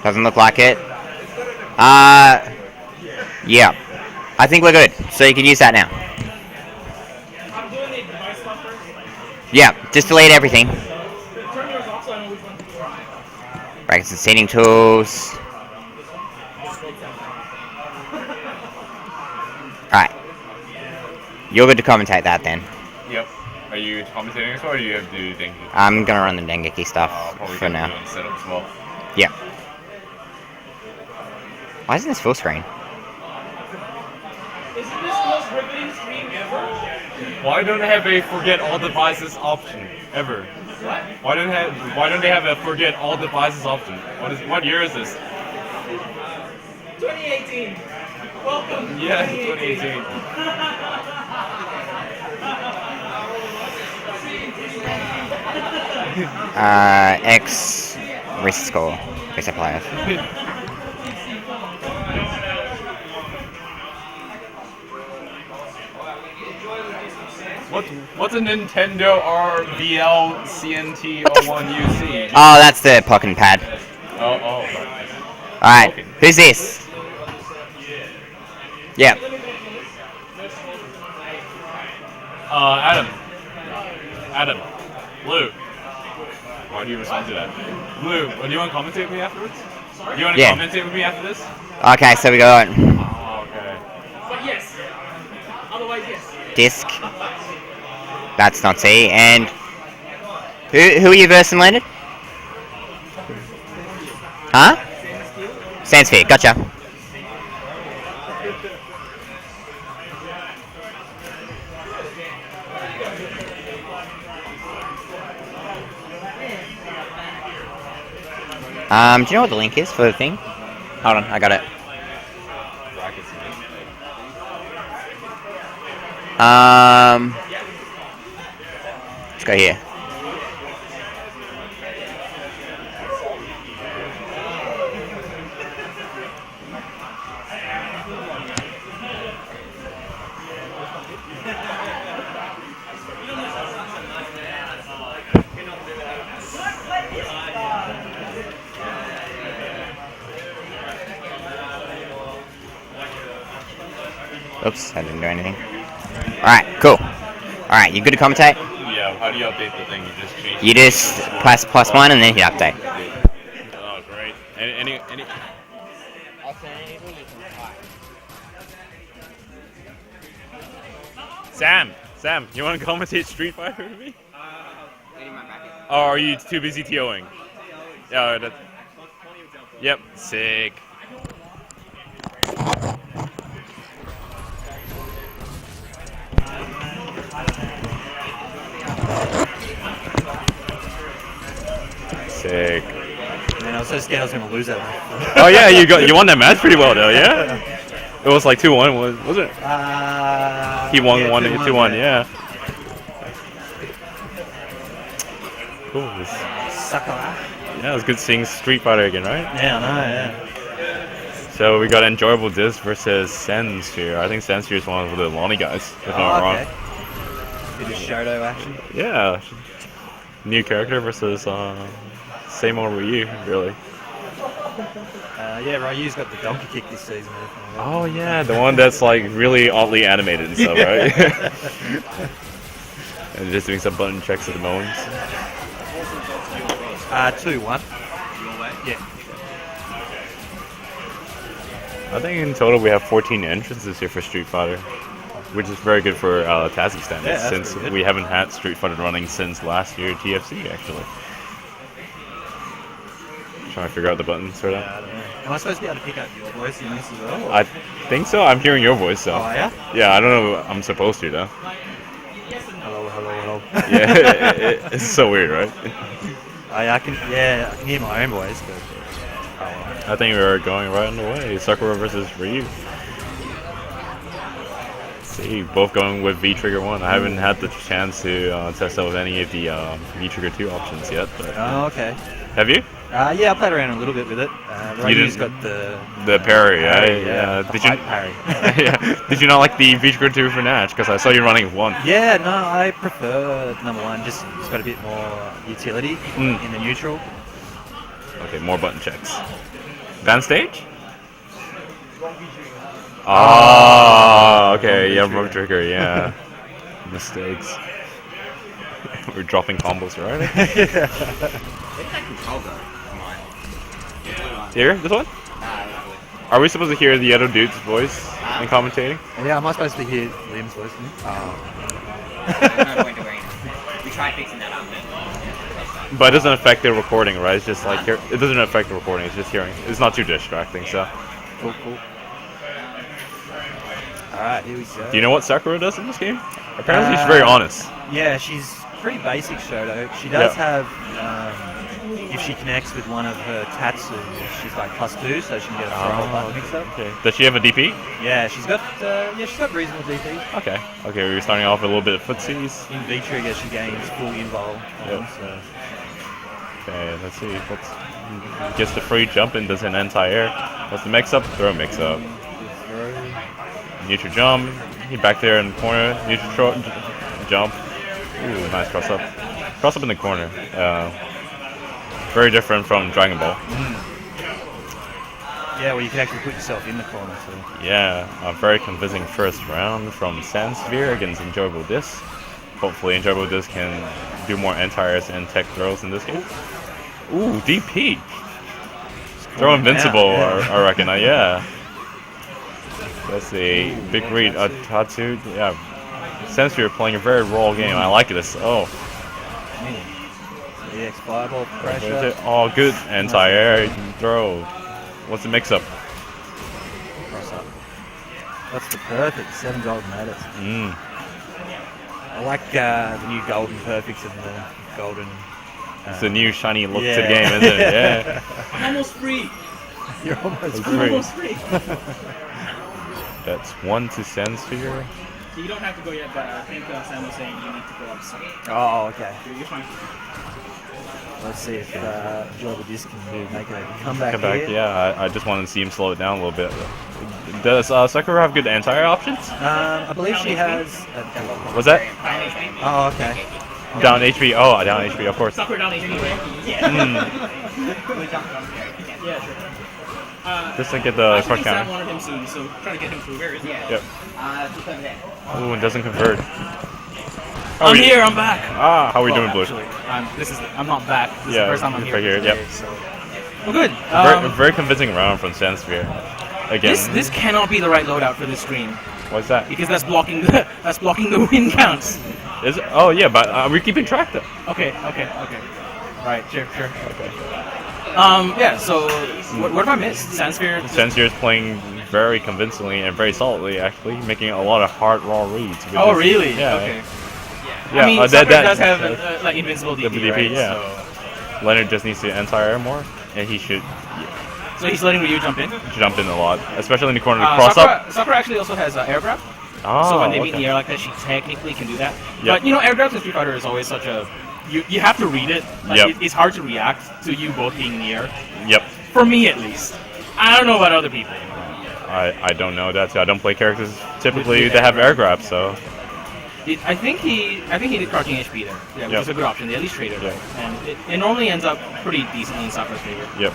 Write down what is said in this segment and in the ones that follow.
Doesn't look like it. Yeah. I think we're good. So you can use that now. Yeah, just delete everything. Brackets and seating tools. Alright. You're good to commentate that then. Yep. Are you commentating as well, or do you have to do Denki? I'm gonna run the Dengeki stuff for now. Setup as well. Yeah. Why isn't this full screen? Isn't this the most riveting stream ever? Why don't they have a forget all devices option ever? What? Why don't they have a forget all devices option? What year is this? 2018. Welcome. Yeah, 2018. X risk score. Reset players. What's a Nintendo RBL CNT01UC? Oh, that's the pocket pad. Oh. Alright, who's this? Yep. Adam. Blue. Why do you respond to that? Blue, do you want to commentate with me afterwards? Do you want to commentate with me after this? Okay, so we got Oh, okay. But yes. Otherwise, yes. disc. That's not C. And who are you versing landed? Huh? Sandsphere, gotcha. Do you know what the link is for the thing? Hold on, I got it. Let's go here. Oops, I didn't do anything. Alright, cool. Alright, you good to commentate? Yeah, how do you update the thing? You just change You just plus one and then hit update. Oh, great. Any... Sam, you want to commentate Street Fighter with me? Or are you too busy TOing? Yeah, yep, sick. Sick. Man, I was so scared I was going to lose that one. Oh yeah, you won that match pretty well though, yeah? It was like 2-1, was it? He won 2-1, yeah. Cool. Sucker. Yeah, it was good seeing Street Fighter again, right? Yeah, I know, yeah. So we got Enjoyable Disc versus Sandsphere. I think Sandsphere is one of the Lonnie guys, if I'm not wrong. Bit of Shoto action. Yeah. New character versus same old Ryu, really. Yeah, Ryu's got the donkey kick this season. Oh yeah, the one that's like really oddly animated and stuff, right? And just doing some button checks at the moment. 2-1. Yeah. I think in total we have 14 entrances here for Street Fighter, which is very good for TASI standards, since we haven't had Street Fighter running since last year TFC actually. Trying to figure out the buttons sort of. Yeah, I don't know. Am I supposed to be able to pick up your voice in this as well? I think so. I'm hearing your voice though. Oh yeah? Yeah, I don't know. I'm supposed to though. Hello. Yeah, it's so weird, right? I can hear my own voice, but I think we're going right on the way. Sakura versus Ryu. See, both going with V-Trigger 1. I haven't had the chance to test out with any of the V-Trigger 2 options yet. But, okay. Have you? Yeah, I played around a little bit with it. Ryu's got the parry, parry, yeah. Did you parry? Yeah. Did you not like the V-Trigger 2 for Natch? Because I saw you running with 1. Yeah, no, I prefer number 1. Just it's got a bit more utility in the neutral. Okay, more button checks. Van stage? Ah, okay, yeah, wrong trigger, yeah. Mistakes. We're dropping combos, right? Where's that control go? Come on. Here? This one? Are we supposed to hear the other dude's voice in commentating? Yeah, am I supposed to hear Liam's voice? There's no point to worrying. We tried fixing that up. But it doesn't affect the recording, right? It's just like, it doesn't affect the recording, it's just hearing. It's not too distracting, so. Cool. Alright, here we go. Do you know what Sakura does in this game? Apparently she's very honest. Yeah, she's pretty basic Shoto. She does have, if she connects with one of her Tatsu, she's like +2, so she can get a throw button mix-up. Okay. Does she have a DP? Yeah, she's got reasonable DP. Okay. Okay, we were starting off with a little bit of footsies. In V-Trigger, she gains full invul. Yep. So. Okay, let's see. Gets the free jump and does an anti-air. What's the mix-up? Throw mix-up. Neutral jump. He back there in the corner. Neutral jump. Ooh, nice cross up. Cross up in the corner. Very different from Dragon Ball. Yeah, well, you can actually put yourself in the corner. So. Yeah, a very convincing first round from Sandsphere against Enjoyable Disc. Hopefully, Enjoyable Disc can do more anti-airs and tech throws in this game. Ooh, DP. Throw invincible, I reckon. Yeah. That's a big read. Tatsu, yeah. Sandsphere playing a very raw game. I like this. Oh. EX fireball pressure. Oh, good anti-air throw. What's the mix-up? Cross up. That's the perfect 7 golden ladders. I like the new golden perfects and the golden. It's a new shiny look to the game, isn't it? Yeah. I'm almost free. You're almost I'm almost free. That's 1 to Sandsphere. So you don't have to go yet, but I think Sam was saying you need to go up soon. Oh, okay. You're fine. Let's see if Enjoyable Disc can make a comeback here. Yeah. I just wanted to see him slow it down a little bit. Does Sakura have good anti-air options? I believe she has. Was that? Oh, okay. Down HP. Oh, down HP, of course. Sakura down HP, right? Yeah, sure. Just to get the crush Sam counter. wanted him soon, so try to get him through. Where is he? Yep. Ooh, it doesn't convert. I'm here, I'm back. Ah, how are we doing, Blue? Actually, I'm not back. This is the first time I'm here. Right here. Today, Yep. so. Well, good. Very convincing round from Sandsphere. Again. This cannot be the right loadout for this screen What's that? because that's blocking the win counts. Is it? Oh yeah, but we're keeping track though. Okay. Right, sure. Okay. Yeah. So what have I missed? Sandsphere. Sandsphere is playing very convincingly and very solidly, actually, making a lot of hard raw reads. Oh really? Yeah. Okay. Yeah. I mean, Sakura that does have like invincible DP, right? yeah. So. Leonard just needs to anti-air more, and he should So he's letting Ryu jump in. jump in a lot, especially in the corner to cross up. Sakura actually also has air grab. Oh, So when they meet in okay. the air like that, she technically can do that. Yep. But air grabs in Street Fighter is always such a you have to read it. Like Yep. it's hard to react to you both being in the air. Yep. For me at least. I don't know about other people. I don't know that. I don't play characters typically that have air grab, so. I think he did crouching HP there. Yeah, which Yep. is a good option. They at least traded, Yep. right? And it normally ends up pretty decently in Sakura's favor. Yep.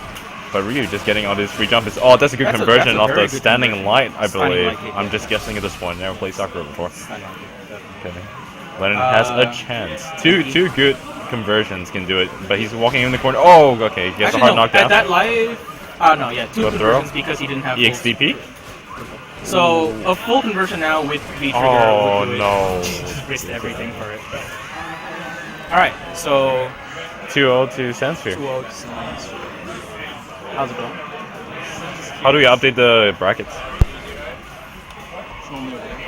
But Ryu just getting all these free jumps. Oh, that's a good That's a conversion off very the good standing conversion. light, I Standing believe. light kick, I'm yeah. just guessing at this point. Never played Sakura before. I like it. Okay. Lennon has a chance. Two good conversions can do it, but he's walking in the corner. Oh, okay. He gets Actually, a hard no, knockdown. at that live, no, yeah, two What throw? conversions because he didn't have full- EXDP? So a full conversion now with V-Trigger. Oh, would do it. no. Just risked everything for it. Alright, so 2-0 to Sandsphere. 2-0. How's it going? How do we update the brackets? It's normally over there.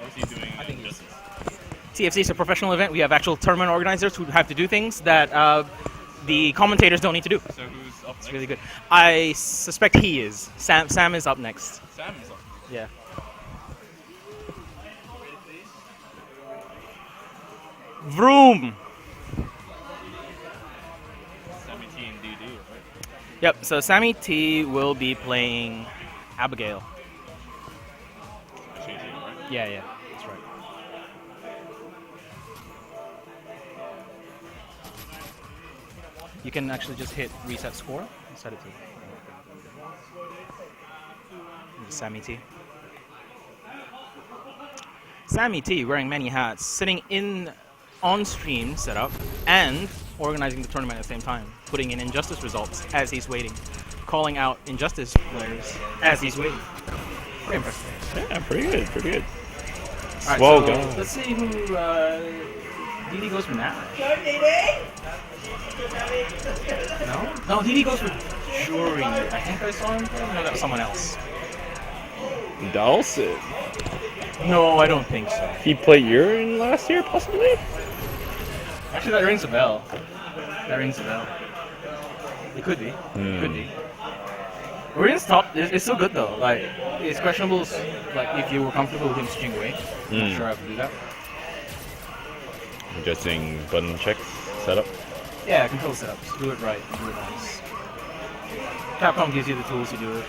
What's he doing? I think he's... TFC is a professional event. We have actual tournament organizers who have to do things that the commentators don't need to do. So who's up next? It's really good. I suspect he is. Sam is up next. Sam is up. Yeah. Vroom! Sammy T and DD, right? Yep, so Sammy T will be playing Abigail. Changing, right? Yeah, that's right. You can actually just hit reset score and set it to Sammy T. Sammy T wearing many hats, sitting in on-stream setup and organizing the tournament at the same time, putting in Injustice results as he's waiting, calling out Injustice players as he's waiting. Pretty impressive. Yeah, pretty good, pretty good. Alright, Well so done. let's see who DD goes for now. No, DD goes for Jury. I think I saw him play. No, that was someone else. Dawson. No, I don't think so. He played Urine last year, possibly? Actually, that rings a bell. It could be. Could be. Urian's top is still good though. Like, it's questionable. Like, if you were comfortable with him switching away, I'm not sure I would do that. Adjusting button checks setup. Yeah, control setups. Do it right. Do it nice. Capcom gives you the tools to do it.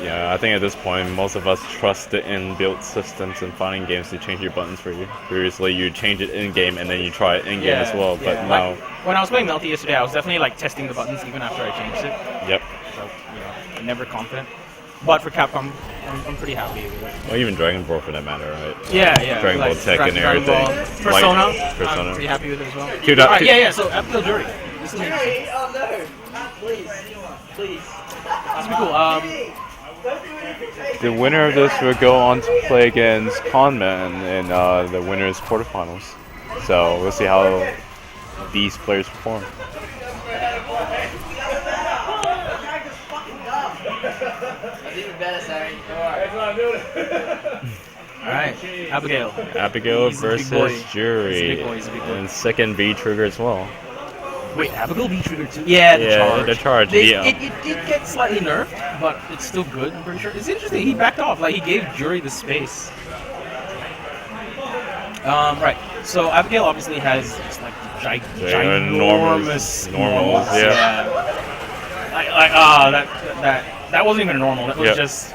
Yeah, I think at this point, most of us trust the inbuilt systems and finding games to change your buttons for you. Previously, you change it in-game and then you try it in-game as well, but now... Like, when I was playing Melty yesterday, I was definitely like testing the buttons even after I changed it. Yep. So, never confident. But for Capcom, I'm pretty happy with it. Well, even Dragon Ball for that matter, right? Yeah. Dragon Ball Tech and Dragon everything. Ball. Persona, Like, Persona. I'm pretty happy with it as well. Cue that- Alright, yeah, so Abigail Jury. This is interesting. Oh no! Please. That's pretty cool. The winner of this will go on to play against Conman in the winners quarterfinals. So we'll see how these players perform. That's even better, sorry. Alright, Abigail. Abigail He's a big boy. versus He's a Jury. big boy, he's a big boy. And second V trigger as well. Wait, Abigail B trigger too? Yeah, The charge. Yeah. It did get slightly nerfed, but it's still good, I'm pretty sure. It's interesting, he backed off, like he gave Jury the space. Right, so Abigail obviously has just like ginormous normals, yeah. That wasn't even a normal, that was Yep. just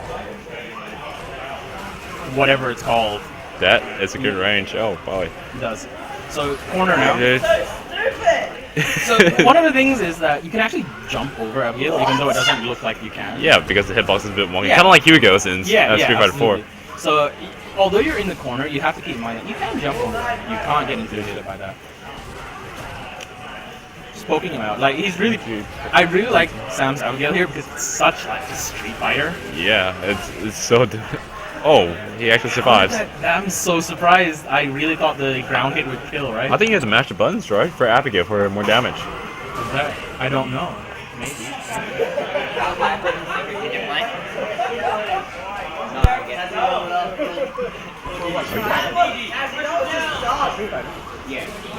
whatever it's called. That is a good range. Oh boy. It does. So corner now. Yeah. So one of the things is that you can actually jump over Abigail, even though it doesn't look like you can. Yeah, because the hitbox is a bit wonky. Yeah. Kind of like Hugo's in Street Fighter 4. absolutely. So although you're in the corner, you have to keep in mind that you can jump over. You can't get intimidated by that. Just poking him out. Like he's really, I really like Sam's Abigail here because it's such like a Street Fighter. Yeah, it's so. Oh, he actually survives. I'm so surprised. I really thought the ground hit would kill, right? I think you have to match the buttons, right, for Abigail for more damage. Is that? I don't know. Maybe.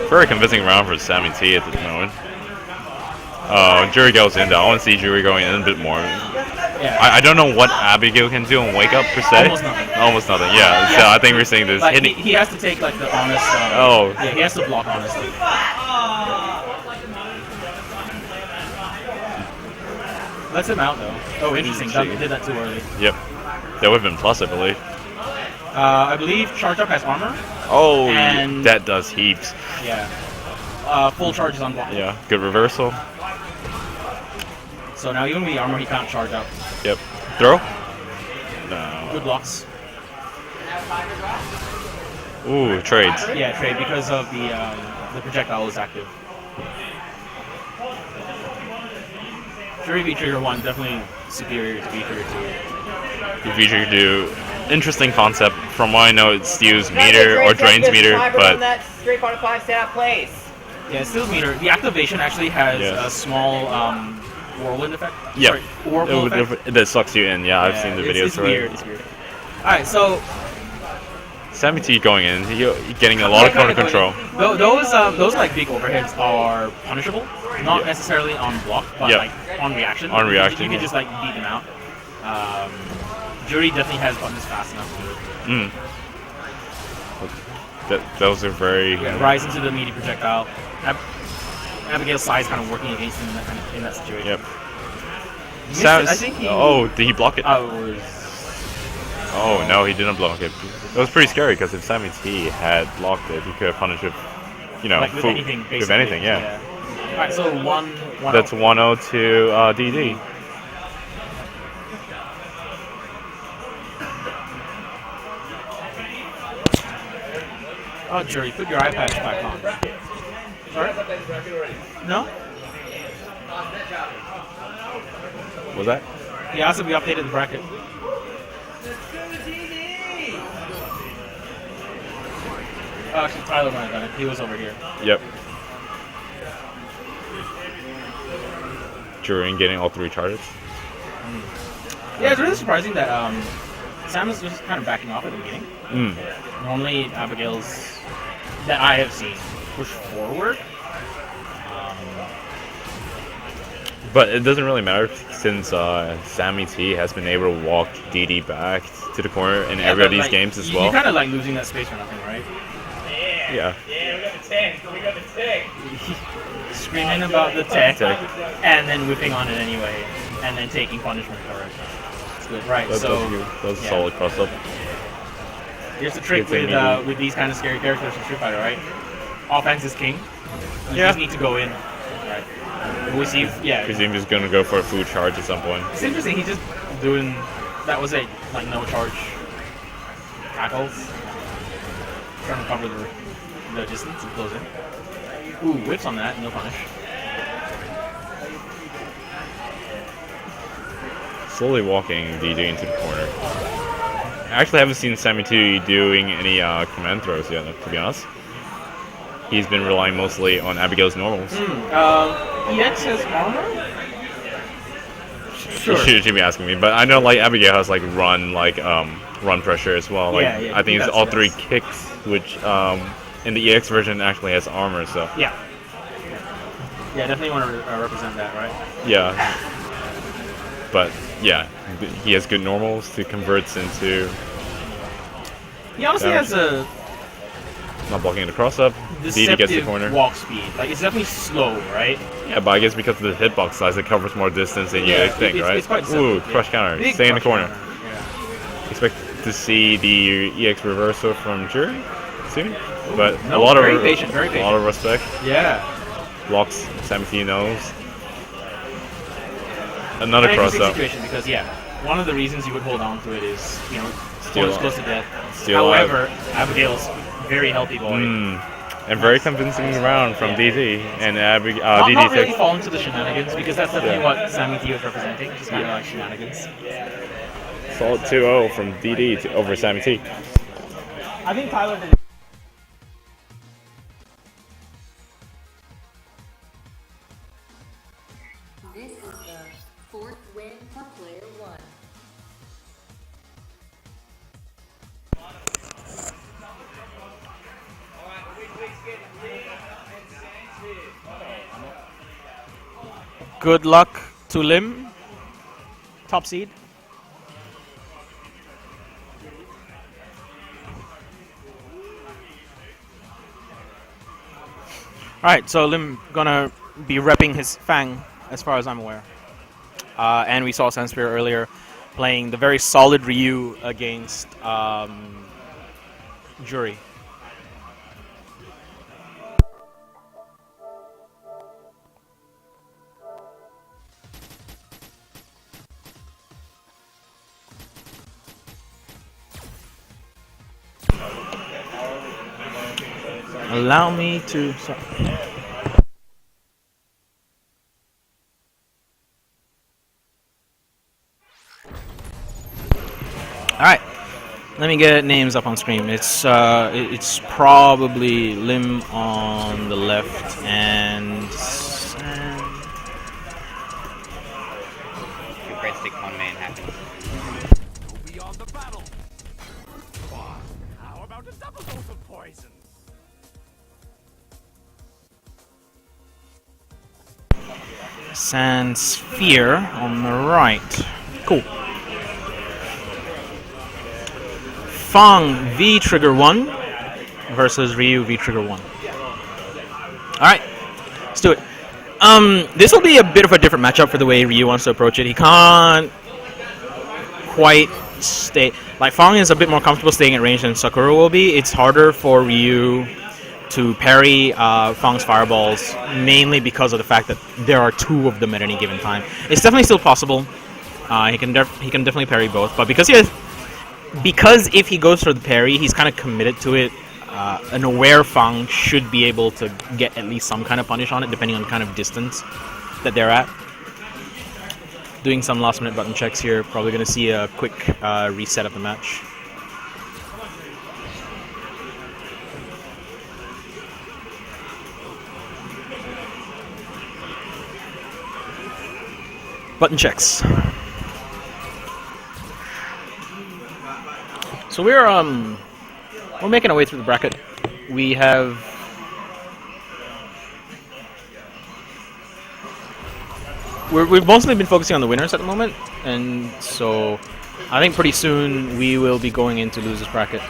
Very convincing round for Sammy T at this moment. Oh, Jury goes in though. I want to see Jury going in a bit more. Yeah. I don't know what Abigail can do in Wake Up per se. Almost nothing. Almost nothing. Yeah. So I think we're seeing this Like hitting. he has to take like the honest. Oh. Yeah, he has to block honestly. Let's him out though. Oh, interesting. That did that too early. Yep. That would have been plus, I believe. I believe Charge Up has armor. Oh, And- that does heaps. Yeah. Full charge is unblocked. Yeah. Good reversal. So now even with the armor, he can't charge up. Yep. Throw. No. Good blocks. Ooh, trades. Yeah, trade because of the projectile is active. Fury V Trigger 1 definitely superior to V Trigger 2. The feature do interesting concept. From what I know, it steals meter or drains meter, but that Street Fighter 5 setup, please. Yeah, it steals meter. The activation actually has Yeah. a small whirlwind effect. yeah, Sorry, whirlpool effect. that sucks you in. Yeah, I've Yeah, seen the it's- videos it's for weird. it. It's weird. Alright, so Sammy T going in, he getting a lot of counter control. Those like big overheads are punishable, not Yeah. necessarily on block, but Yeah. like on reaction. On reaction, you can yeah. just like beat them out. Jury definitely has buttons fast enough to do it. Those are very. Yeah, rise into the meaty projectile. Abigail's size kind of working against him in that situation. Yep. Missed it. I think he. Oh, did he block it? was. Oh no, he didn't block it. That was pretty scary because if Sammy T had blocked it, he could have punished it. Like with anything, basically. With anything, yeah. Alright, so one. That's 1-0 to DD. Oh, Jury, put your iPad back on. Sorry? No? Was that? He asked if we updated the bracket. Oh, actually, Tyler might have done it. He was over here. Yep. Jury getting all 3 charges. Yeah, it's really surprising that Sam is just kind of backing off at the beginning. Normally, Abigail's, that I have seen, push forward. But it doesn't really matter since Sammy T has been able to walk DD back to the corner in every of these games as well. You're kind of like losing that space for nothing, right? Yeah. Yeah, we got the tank. We got the tank. Screaming about the tech, and then whipping on it anyway, and then taking punishment for it. It's good, right? That was a solid cross up. Here's the trick with these kind of scary characters in Street Fighter, right? Offense is king. You just need to go in. Right. We see, Presume he's gonna go for a food charge at some point. It's interesting. He's just doing. That was a like no charge tackles. Trying to cover the distance and close in. Ooh, whips on that, no punish. Slowly walking DD into the corner. I actually haven't seen Sammy T doing any command throws yet, to be honest. He's been relying mostly on Abigail's normals. EX has armor? Sure. You should be asking me, but I know like Abigail has like run pressure as well. Like Yeah, I think it's all 3 does. kicks, which in the EX version actually has armor. So Yeah, definitely want to represent that, right? yeah, but yeah, he has good normals to converts into. He honestly damage. has a Not blocking the cross up. DD gets the corner. walk speed. Like it's definitely slow, right? Yeah, but I guess because of the hitbox size, it covers more distance than you think, right? It's quite Ooh, simple, crush counter. Big Stay in the crush corner. counter, yeah. Expect to see the EX reversal from Jury soon, but no, a lot very of patient, very a lot of respect. Yeah. Blocks 17 knows. Another An cross interesting up. situation because one of the reasons you would hold on to it is Still it's close to death. Still alive. However, Abigail's very healthy boy. And very convincing round from DD and Not DD6. really fall into the shenanigans because that's definitely what Sammy T was representing. Just kind of like shenanigans. Solid 2-0 from DD over Sammy T. I think Tyler did. This is the 4th win for player 1. Good luck to Lim. Top seed. Alright, so Lim gonna be repping his Fang as far as I'm aware. And we saw Sunspear earlier playing the very solid Ryu against Jury. Allow me to. All right, let me get names up on screen. It's probably Lim on the left and Two breadstick, one man happens. about a double dose of poison. Sand Sphere on the right. Cool. Fang V Trigger 1 versus Ryu V Trigger 1. Alright, let's do it. This will be a bit of a different matchup for the way Ryu wants to approach it. He can't quite stay... Like, Fang is a bit more comfortable staying at range than Sakura will be. It's harder for Ryu to parry Fang's fireballs, mainly because of the fact that there are two of them at any given time. It's definitely still possible. He can definitely parry both, but because if he goes for the parry, he's kind of committed to it. An aware Fang should be able to get at least some kind of punish on it, depending on the kind of distance that they're at. Doing some last minute button checks here. Probably going to see a quick reset of the match. Button checks. So we're making our way through the bracket. We've mostly been focusing on the winners at the moment, and so I think pretty soon we will be going into losers bracket.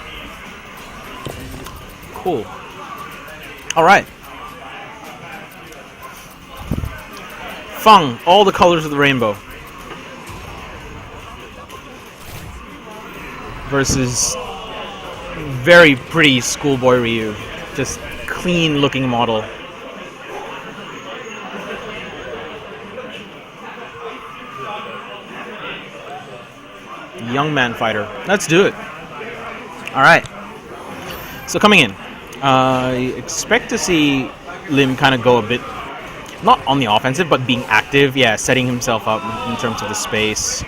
Cool. All right. Fang, all the colors of the rainbow. Versus very pretty schoolboy Ryu. Just clean looking model. Young man fighter. Let's do it. Alright. So coming in. I expect to see Lim kind of go a bit, not on the offensive, but being active. Yeah, setting himself up in terms of the space.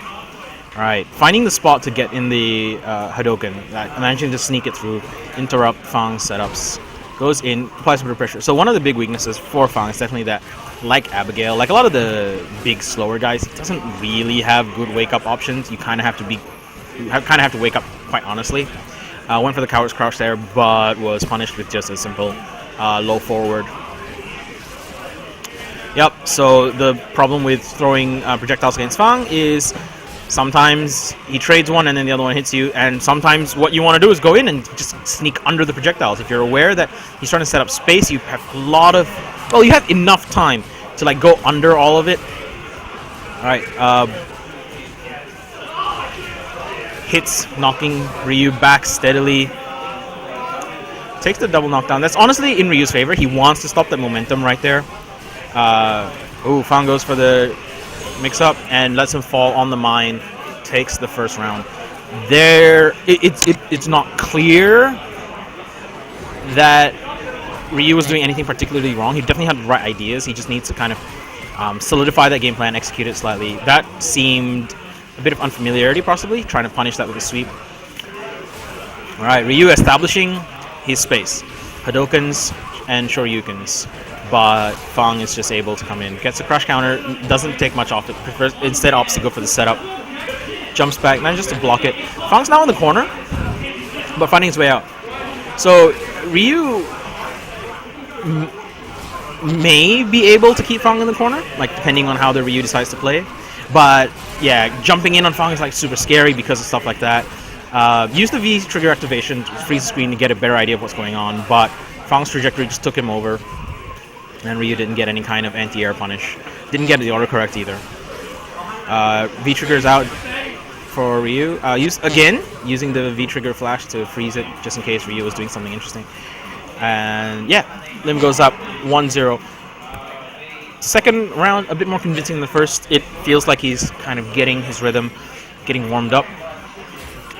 Alright, finding the spot to get in the Hadoken, managing to sneak it through, interrupt Fang's setups, goes in, applies a bit of pressure. So one of the big weaknesses for Fang is definitely that, like Abigail, like a lot of the big, slower guys, he doesn't really have good wake-up options. You kind of have to wake up, quite honestly. Went for the coward's crouch there, but was punished with just a simple low forward. Yep, so the problem with throwing projectiles against Fang is sometimes he trades one and then the other one hits you, and sometimes what you want to do is go in and just sneak under the projectiles. If you're aware that he's trying to set up space, you have you have enough time to like go under all of it. Alright, hits, knocking Ryu back steadily. Takes the double knockdown. That's honestly in Ryu's favor. He wants to stop that momentum right there. Fang goes for the mix-up and lets him fall on the mine. Takes the first round. It's not clear that Ryu was doing anything particularly wrong. He definitely had the right ideas. He just needs to kind of solidify that game plan, execute it slightly. That seemed a bit of unfamiliarity, possibly, trying to punish that with a sweep. Alright, Ryu establishing his space. Hadokens and Shoryukens. But Fang is just able to come in. Gets a crush counter, doesn't take much off it, instead opts to go for the setup. Jumps back, manages to block it. Fang's now in the corner, but finding his way out. So Ryu may be able to keep Fang in the corner, like depending on how the Ryu decides to play. But yeah, jumping in on Fang is like super scary because of stuff like that. Use the V trigger activation to freeze the screen to get a better idea of what's going on, but Fang's trajectory just took him over. And Ryu didn't get any kind of anti-air punish. Didn't get the autocorrect either. V-trigger's out for Ryu. Using the V-trigger flash to freeze it, just in case Ryu was doing something interesting. And yeah, Lim goes up 1-0. Second round, a bit more convincing than the first. It feels like he's kind of getting his rhythm, getting warmed up.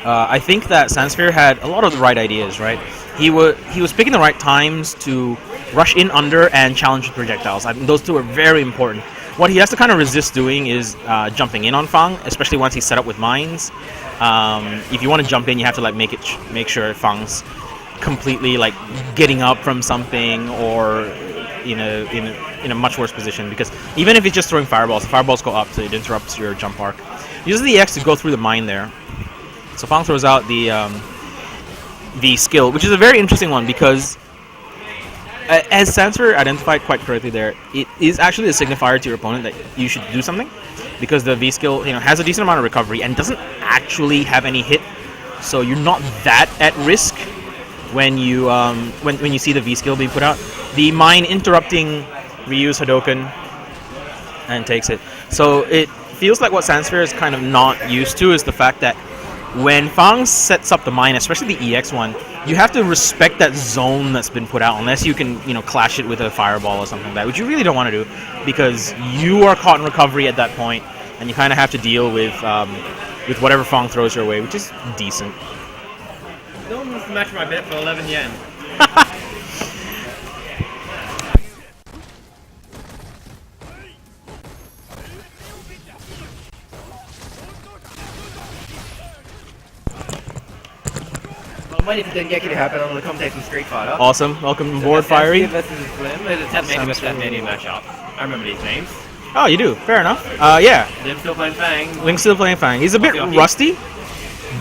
I think that Sandsphere had a lot of the right ideas, right? He was picking the right times to rush in under and challenge with projectiles. I mean, those two are very important. What he has to kind of resist doing is jumping in on Fang, especially once he's set up with mines. If you want to jump in, you have to like make sure Fang's completely like getting up from something or in a much worse position, because even if he's just throwing fireballs, the fireballs go up, so it interrupts your jump arc. Uses the X to go through the mine there. So Fang throws out the V skill, which is a very interesting one because, as Sansfer identified quite correctly there, it is actually a signifier to your opponent that you should do something, because the V skill has a decent amount of recovery and doesn't actually have any hit, so you're not that at risk when you when you see the V skill being put out. The mine interrupting Ryu's Hadoken and takes it. So it feels like what Sansfer is kind of not used to is the fact that when Fang sets up the mine, especially the EX one, you have to respect that zone that's been put out, unless you can clash it with a fireball or something like that, which you really don't want to do, because you are caught in recovery at that point, and you kind of have to deal with whatever Fang throws your way, which is decent. No one wants to match my bet for 11 yen. I'm waiting for Dengeki to happen. I'm going to commentate some Street Fighter. Awesome. Welcome aboard, Fiery. Versus Lim. There's a Tasmania versus Tasmania matchup. I remember these names. Oh, you do? Fair enough. Yeah. Lim's still playing Fang. Link's still playing Fang. He's a bit Okay. rusty,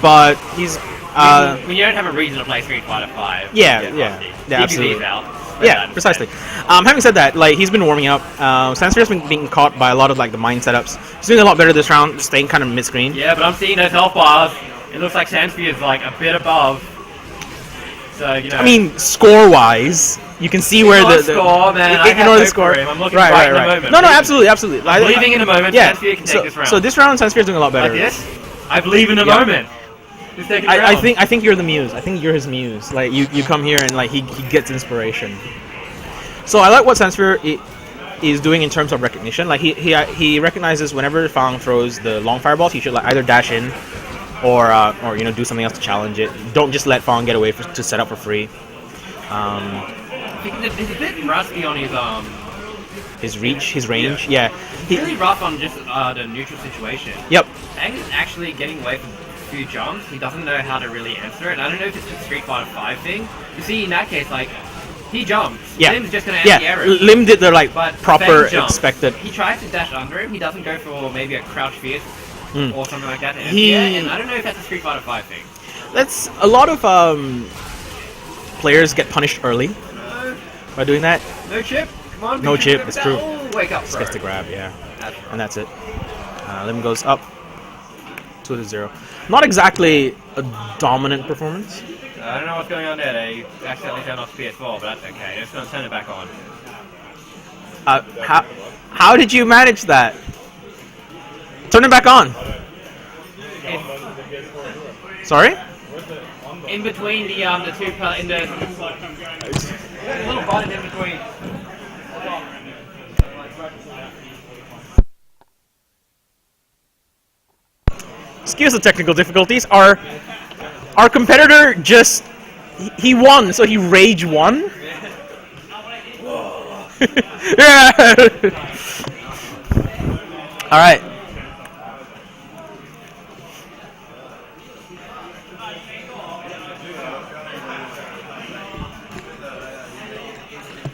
but he's... when you don't have a reason to play Street Fighter 5. Yeah, you get yeah. rusty. Yeah, absolutely. DBV's out. Yeah, precisely. Having said that, he's been warming up. Sansfer has been being caught by a lot of the mine setups. He's doing a lot better this round, staying kind of mid-screen. Yeah, but I'm seeing those health bars. It looks like Sansby is a bit above. So, I mean, score-wise, you can see where the score, man. I ignore have the hope score. for him. I'm looking right. in the moment. No, absolutely. I'm believing in the moment. Yeah. Sansby can take this round. So this round, Sansfer is doing a lot better. Like this? I believe in the moment. Just take it I think you're the muse. I think you're his muse. You come here and he gets inspiration. So I like what Sansfer is doing in terms of recognition. He recognizes whenever Fang throws the long fireballs, he should either dash in or do something else to challenge it. Don't just let Fang get away to set up for free. He's a bit rusty on his reach, his range. Yeah. He's really rough on just the neutral situation. Yep. Fang is actually getting away from a few jumps. He doesn't know how to really answer it. I don't know if it's a Street Fighter 5 thing. You see, in that case, he jumps. Yeah. Lim's just going to anti-air it. Lim did the But proper Fang jumps. expected. He tries to dash under him. He doesn't go for maybe a crouch fierce or something like that. And I don't know if that's a Street Fighter 5 thing. That's a lot of players get punished early by doing that. No chip. Come on. No chip. It's true. Oh, wake up, Just bro. gets the grab, yeah, and that's it. Lim goes up 2-0. Not exactly a dominant performance. I don't know what's going on there. They accidentally turned off PS4, but that's okay. Just gonna turn it back on. How did you manage that? Turn it back on. Sorry? In between the two in the little button in between. Excuse the technical difficulties. Our competitor just he won, so he rage won. Yeah. All right.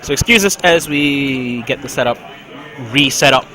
So excuse us as we get the setup reset up.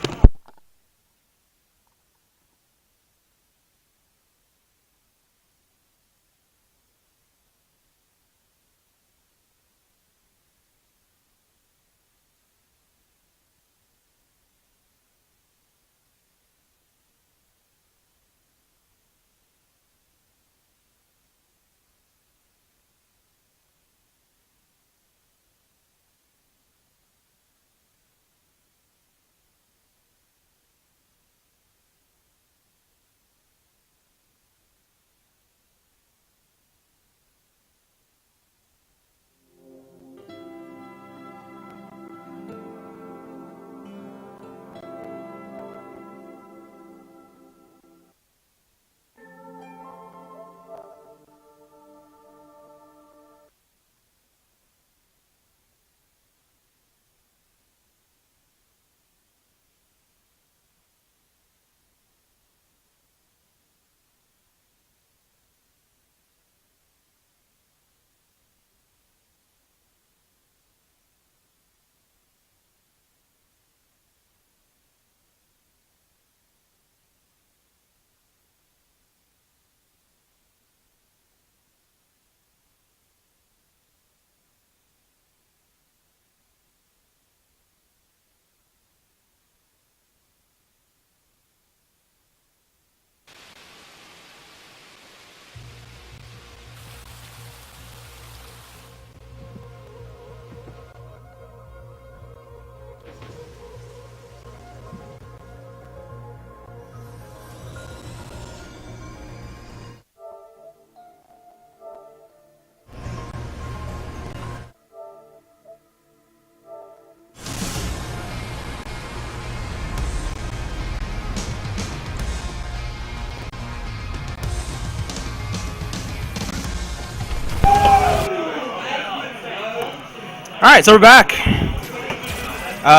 Alright, so we're back.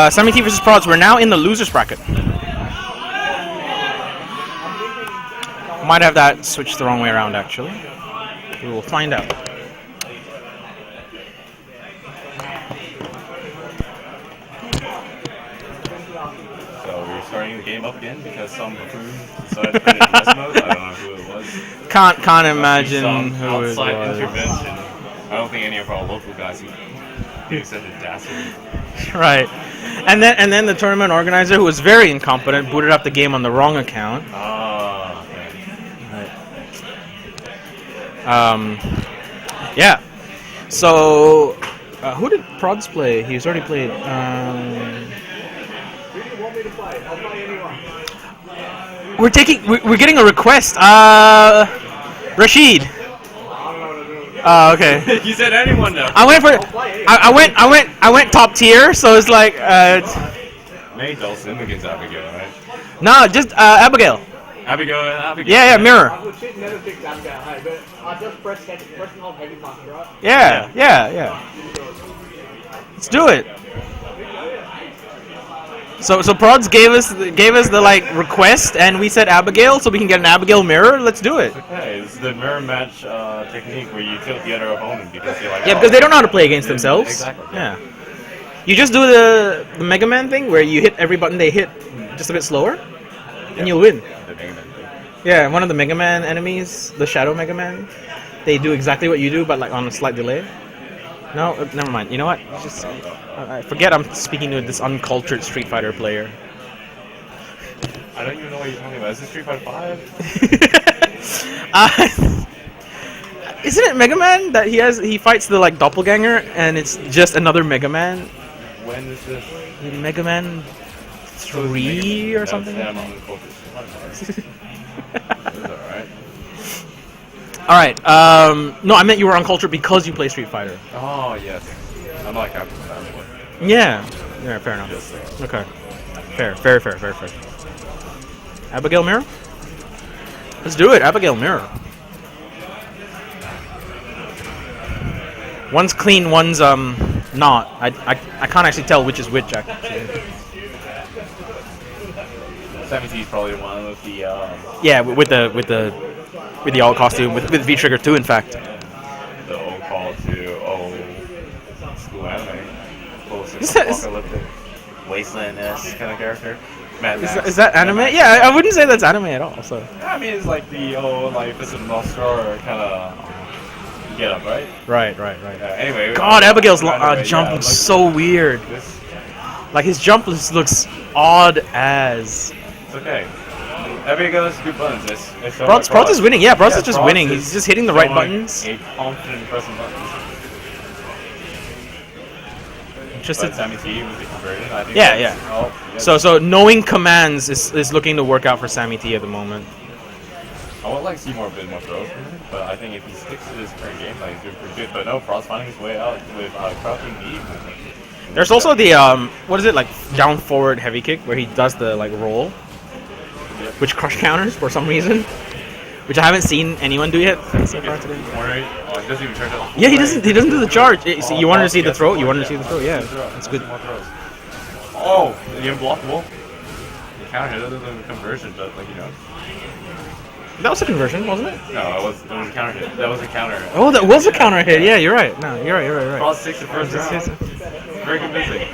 Sammy T versus Prods. We're now in the losers bracket. Might have that switched the wrong way around, actually. We will find out. So we're starting the game up again because some buffoon decided to put it in test mode. I don't know who it was. Can't imagine Some who it was. outside intervention. I don't think any of our local guys would do such a dastardly. Right. And then the tournament organizer, who was very incompetent, booted up the game on the wrong account. Ah, okay. Yeah. So, who did Prods play? He's already played. We're getting a request. Rashid. Okay. You said anyone though. I went top tier, so it's like Maybe Dulcin against Abigail, right? no, just Abigail. Abigail and Abigail. Yeah, mirror. Yeah. Let's do it. So Prods gave us the like request, and we said Abigail, so we can get an Abigail mirror. Let's do it. Okay, it's the mirror match technique where you tilt the other opponent because they're like. Yeah, because they don't know how to play against themselves. Exactly. Yeah. You just do the Mega Man thing where you hit every button they hit just a bit slower, and you'll win. The Mega Man thing. Yeah, one of the Mega Man enemies, the Shadow Mega Man, they do exactly what you do, but like on a slight delay. No, never mind. You know what? Just I forget I'm speaking to this uncultured Street Fighter player. I don't even know what you're talking about. Is this Street Fighter 5? Isn't it Mega Man that he fights the like doppelganger and it's just another Mega Man? When is this? Mega Man 3 or something? That's uncultured. Alright. Alright, no, I meant you were uncultured because you play Street Fighter. Oh, yes. I'm like Captain Fanboy. Yeah, fair enough. Just Okay. Fair. Abigail Mirror? Let's do it, Abigail Mirror. One's clean, one's not. I can't actually tell which is which actually. Sammy T is probably one of the Yeah, with the alt costume, with V Trigger too, in fact. the old call to old school anime. Is that- Apocalyptic wasteland-esque kind of character. Mad Max. Is that anime? Yeah, I wouldn't say that's anime at all. So. I mean, it's like the old like Fist of the North Star kind of get up, right? Right. Anyway. God, Abigail's anyway, jump yeah, looks like so weird. This, Like his jump looks odd as. it's okay. Abigail has good buttons. It's Prods is winning. Yeah, Prods is just Prods winning. is He's just hitting the right showing buttons. A confident pressing buttons. Just But Sammy T with the conversion, I think. Yeah, that's- yeah. Oh, yes. So knowing commands is looking to work out for Sammy T at the moment. I would like to see a bit more throws from him, but I think if he sticks to his current gameplay, he's doing pretty good. But no, Frost finding his way out with crouching knee movement. There's also the what is it, like down forward heavy kick where he does the like roll, Yep. which crush counters for some reason, which I haven't seen anyone do yet so far today. Right? Oh, he doesn't even charge out. Yeah, he doesn't do the charge. See, you wanted to see the Yes, throw? yes, You wanted to see yes. the throw? Yeah, Throw. that's good. More throws. Oh, the unblockable. The counter hit, other than the conversion, but like, you know. That was a conversion, wasn't it? No, it was a counter hit. That was a counter. Oh, that was a counter hit. Yeah, you're right. No, you're right. Frost takes the first round. Very convincing.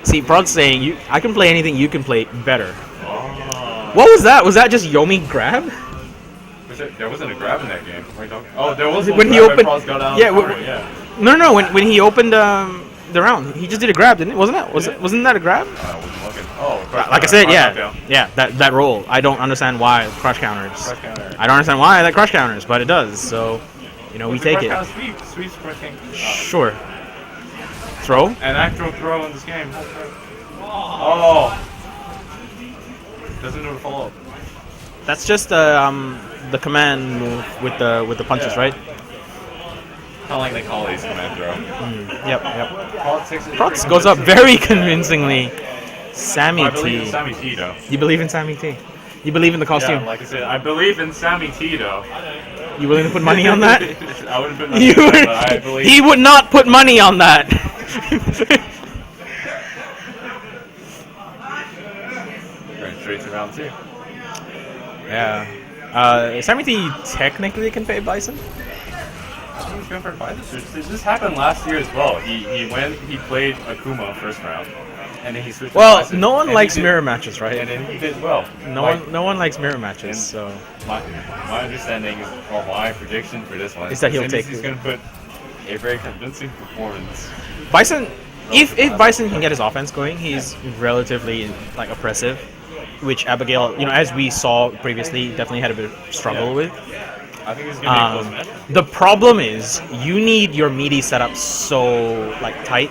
See, Prod's saying I can play anything you can play better. Oh. What was that? Was that just Yomi grab? There wasn't a grab in that game. What are you talking- Oh, there was one When he grab, but opened- Frost got out yeah, of the counter, yeah. No. When he opened the round, he just did a grab, didn't it? Wasn't it? Wasn't that a grab? I wasn't looking. Oh, crush Like I counter, said, crush yeah, knockdown. yeah. That roll. I don't understand why crush counters. Crush counter. I don't understand why that crush counters, but it does. So, we It's a take crush it. counter sweep crush king. Sure. Throw. An actual throw in this game. Oh. Doesn't know the follow up. That's just the command move with the punches, Yeah. right? Kind of like they call these command throw. Yep. Politics is Prods pretty goes up convincing. very convincingly. Sammy I believe in T. Sammy T though. You believe in Sammy T? You believe in the costume? Yeah, like I said, I believe in Sammy T though. You willing to put money on that? I would have been money You on that, would- but I believe he would not put money on that. going straight to round 2. Yeah. Sammy T technically can fade Bison. He's going for Bison. This happened last year as well. He played Akuma first round, and then he switched. Well, to Bison, no one and likes he did- mirror matches, right? And then he did well. No one likes mirror matches, and- so My understanding is, or my prediction for this one Is that he'll He's take- going to put a very convincing performance. Bison. If Bison can get his offense going, he's relatively like oppressive, which Abigail, as we saw previously, definitely had a bit of struggle Yeah. with. I think it's going to be a close match. The problem is you need your meaty setup so like tight.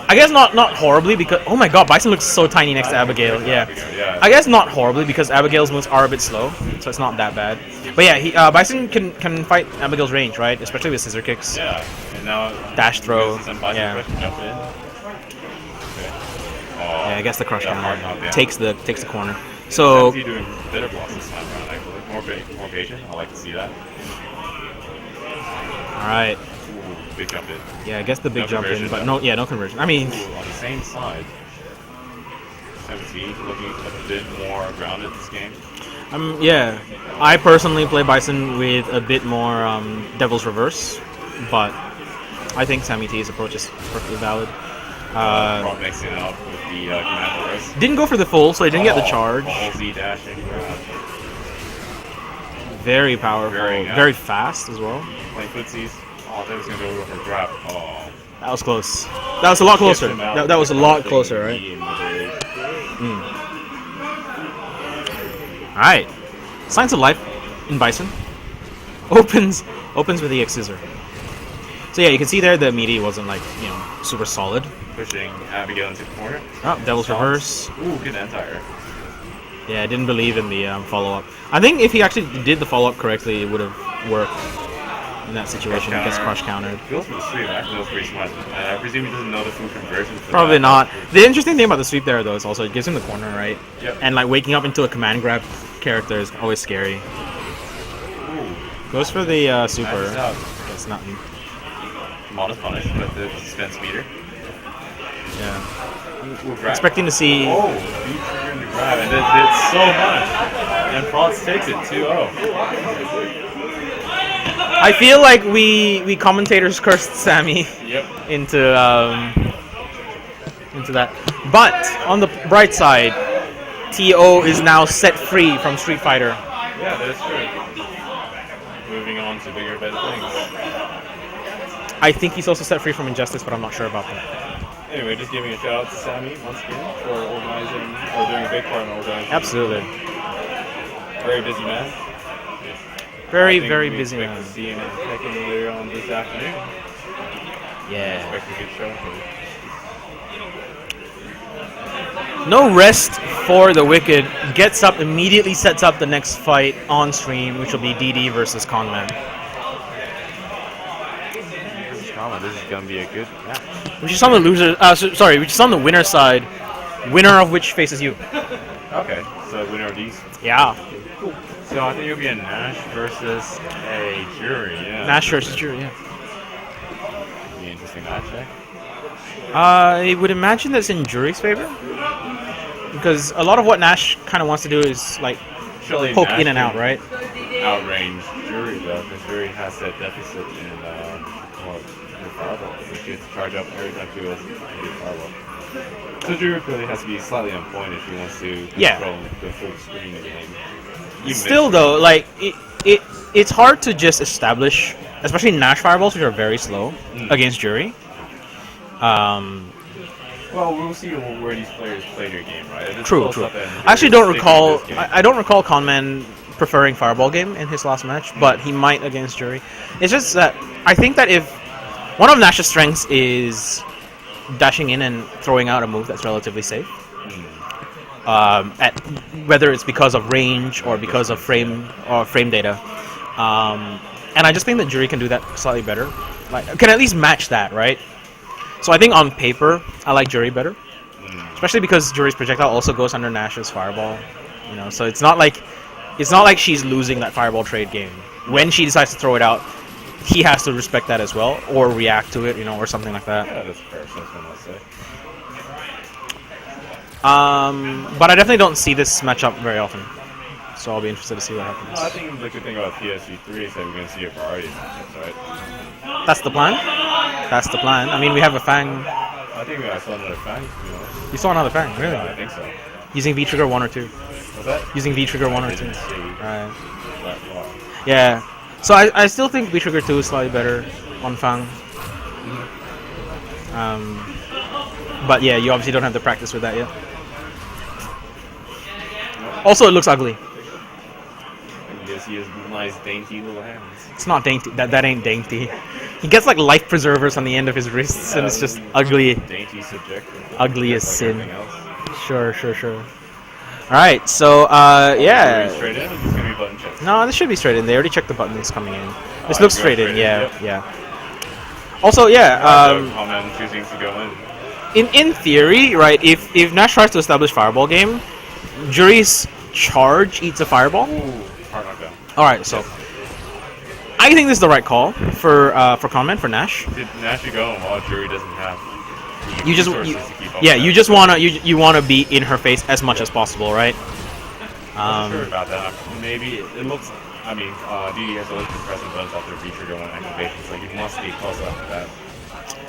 I guess not horribly because oh my god, Bison looks so tiny next to Abigail. Yeah. Yeah. I guess not horribly because Abigail's moves are a bit slow, so it's not that bad. But yeah, Bison can fight Abigail's range, right? Especially with scissor kicks, Yeah. And now dash throw. uses some Bison Yeah. pressure, jump in. Okay. Oh, Yeah, I guess the crush that hard counter knockdown. takes the corner. So He's doing better blocks this time around, actually. More patient. I like to see that. all right, Ooh, big jump in. yeah, I guess the big No jump in, conversion, but though. no conversion. I mean, Ooh, on the same side. 17 looking a bit more grounded this game. yeah, I personally play Bison with a bit more Devil's Reverse, but I think Sammy T's approach is perfectly valid. Rock mixing it up with the command force. Didn't go for the full, so he didn't get the charge. All Z dashing. Very powerful, Very, yeah. very fast as well. Playing footsies. Oh, that was going to go for a grab. Oh. That was close. That was a lot closer. Gets him out That was a with lot the closer, right? knee in the- Alright. Signs of life in Bison. Opens with the X scissor. So yeah, you can see there the meaty wasn't like, super solid. Pushing Abigail into the corner. Oh, Devil's Reverse. Ooh, good anti-air. Yeah, I didn't believe in the follow-up. I think if he actually did the follow-up correctly, it would have worked in that situation. He gets crush countered. Goes for the sweep. Actually, that was pretty smart. I presume he doesn't know the full conversion. for Probably that. not. The interesting thing about the sweep there, though, is also it gives him the corner, right? Yep. And like waking up into a command grab character is always scary. Ooh, Goes for the super. matches out. It's nothing. Modest punish, but the suspense meter. Yeah. Ooh, grab. Expecting to see. Oh, deep trigger in the grab, and it did so much. And Prods takes it 2-0. I feel like we commentators cursed Sammy Yep. into that. But on the bright side, TO is now set free from Street Fighter. Yeah, that's true. Moving on to bigger, better things. I think he's also set free from Injustice, but I'm not sure about that. Anyway, just giving a shout out to Sammy once again for organizing, or doing a big part in organizing. Absolutely. Very busy man. Very, I think very we busy expect man. to see him in Tekken later on this afternoon. Yeah. Expect a good show for you. No rest for the Wicked. Gets up, immediately sets up the next fight on stream, which will be DD versus Conman. This is gonna be a good match. Which is on the loser. Which is on the winner side. Winner of which faces you. Okay, so winner of these. Yeah. So I think it'll be a Nash versus a Jury. Yeah. Nash versus Jury. Yeah. Be an interesting match, eh? I would imagine that's in Jury's favor, because a lot of what Nash kind of wants to do is like Surely poke Nash in and out, can right? Outrange Jury though, because Jury has that deficit in fireball. She has to charge up every time she goes to fireball. So Jury really has to be slightly on point if she wants to Yeah. control the full screen again. Still though, like it's hard to just establish, especially Nash fireballs, which are very slow against Jury. Well, we'll see where these players play their game, right? If it's True. close up and I actually Jury's don't sticking recall. with this game. I don't recall Conman preferring fireball game in his last match, but he might against Jury. It's just that I think that if one of Nash's strengths is dashing in and throwing out a move that's relatively safe, at whether it's because of range or because of frame data, and I just think that Jury can do that slightly better. Like can at least match that, right? So I think on paper I like Jury better, especially because Jury's projectile also goes under Nash's fireball. So it's not like she's losing that fireball trade game when she decides to throw it out. he has to respect that as well, or react to it, you know, or something like that. Yeah, that's fair assessment, I'll say. But I definitely don't see this matchup very often, so I'll be interested to see what happens. I think the good thing about TFC3 is that we're going to see a variety of matchups, right? That's the plan. That's the plan. I mean, we have a Fang. I think I saw another Fang, to be honest. You saw another Fang, really? Yeah, I think so. Using V trigger 1 or 2. What's that? Using V trigger 1 or 2. Didn't see Right. that far. Yeah. So I still think V trigger 2 is slightly better on Fang. But yeah, you obviously don't have the practice with that yet. Also, it looks ugly. Yes, he has nice, dainty little hands. It's not dainty. That ain't dainty. He gets like life preservers on the end of his wrists, and it's just ugly. Dainty subjective. Ugly as Just sin. like everything else. Sure. All right, so yeah. Straight in, or is this going to be button check? No, this should be straight in. They already checked the buttons coming in. This Alright, looks go straight in. straight in, Yeah, yep. yeah. Also, yeah. Comment choosing to go in. In theory, right? If Nash tries to establish fireball game, Jury's charge eats a fireball. Hard knockdown. All right, so I think this is the right call for comment for Nash. Did Nash go while Jury doesn't have the You just resources to keep up yeah, with you that. just wanna be in her face as much as possible, right? I'm not sure about that. Maybe it looks. I mean, DD has always been pressing buttons after V-trigger one activation, so he must be close after that.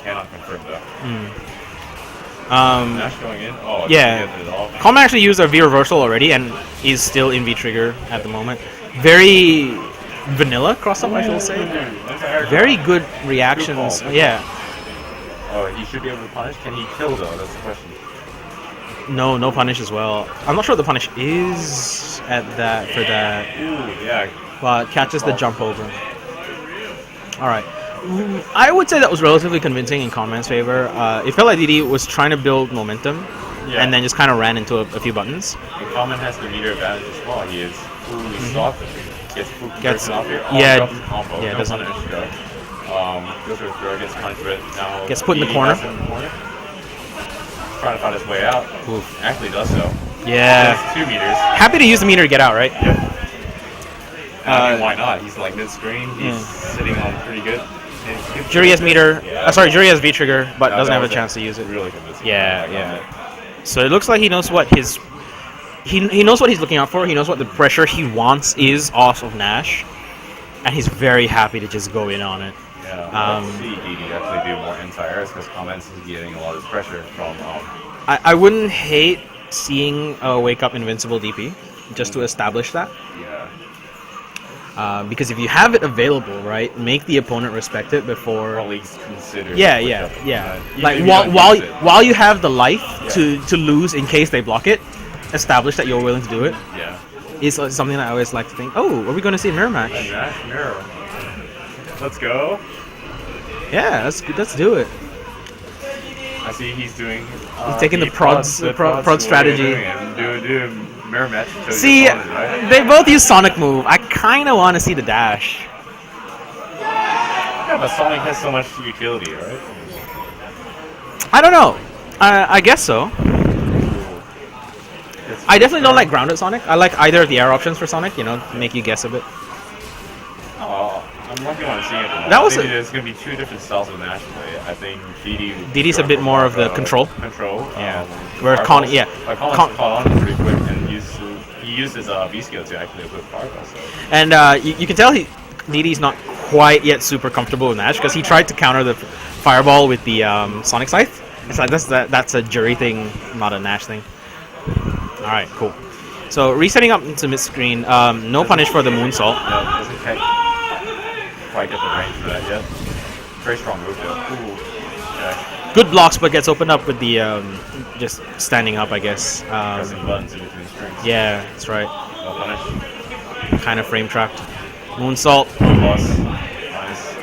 Cannot confirm though. Nash going in. Oh, Yeah. did it all. Coleman actually used a V reversal already and is still in V trigger at the moment. Very vanilla cross up, I should say. Very good reactions. Good call. Yeah. Oh, he should be able to punish. Can he kill though? That's the question. No punish as well. I'm not sure what the punish is at that for that, Ooh, yeah. but catches the jump over. All right. I would say that was relatively convincing in Comman's favor. It felt like DD was trying to build momentum, Yeah. and then just kind of ran into a few buttons. And Common has the meter advantage as well. He is fully stopped. Gets full Gets- conversion off here. yeah, drops the combo. yeah, No doesn't- punish, though. Goes for a throw, gets punished, but now Gets put in the he corner. has him in the corner. Trying to find his way out. Oof. Actually does so. Yeah. Gets 2 meters. Happy to use the meter to get out, right? Yep. I mean, why not? He's like mid-screen. He's Yeah. sitting on pretty good. Jury has meter. Sorry, Jury has V trigger, but Yeah, doesn't that have a was chance to use it. Really convincing. Yeah, yeah. So it looks like he knows what his he knows what he's looking out for. He knows what the pressure he wants is off of Nash, and he's very happy to just go in on it. Yeah. Let's see DD actually do more anti-airs because Comments is getting a lot of pressure from. I wouldn't hate seeing a wake up invincible DP just to establish that. Yeah. Because if you have it available, right, make the opponent respect it before. Or at least consider. Yeah. Even Like if you don't use it. while you have the life to lose in case they block it, establish that you're willing to do it. Yeah. Is something that I always like to think. Oh, are we going to see a mirror match? And Nash mirror. Let's go. Yeah, let's do it. I see he's doing. He's taking the prod strategy. Do mirror match. to his See, opponent, right? they both use Sonic move. I kind of want to see the dash. Yeah, but Sonic has so much utility, right? I don't know. I guess so. I definitely don't like grounded Sonic. I like either of the air options for Sonic. You know, make you guess a bit. Oh, I'm working on seeing it. That was Maybe a- there's going to be 2 different styles of Nash play. I think DD's a bit more of the control. Control. Yeah. Where Con- yeah. Collins Con- caught on pretty quick and he used his V skill to actually put fireball. So. And you can tell DD's not quite yet super comfortable with Nash because he tried to counter the fireball with the Sonic Scythe. It's like that's a Jury thing, not a Nash thing. All right, cool. So resetting up into mid screen. No punish for the moonsault. Yeah, doesn't quite get the range for that yet. Very strong move though. Ooh. Okay. Good blocks, but gets opened up with the just standing up, I guess. Pressing buttons in between strings. Yeah, that's right. No punish. Kind of frame trapped. Moonsault Plus. Nice.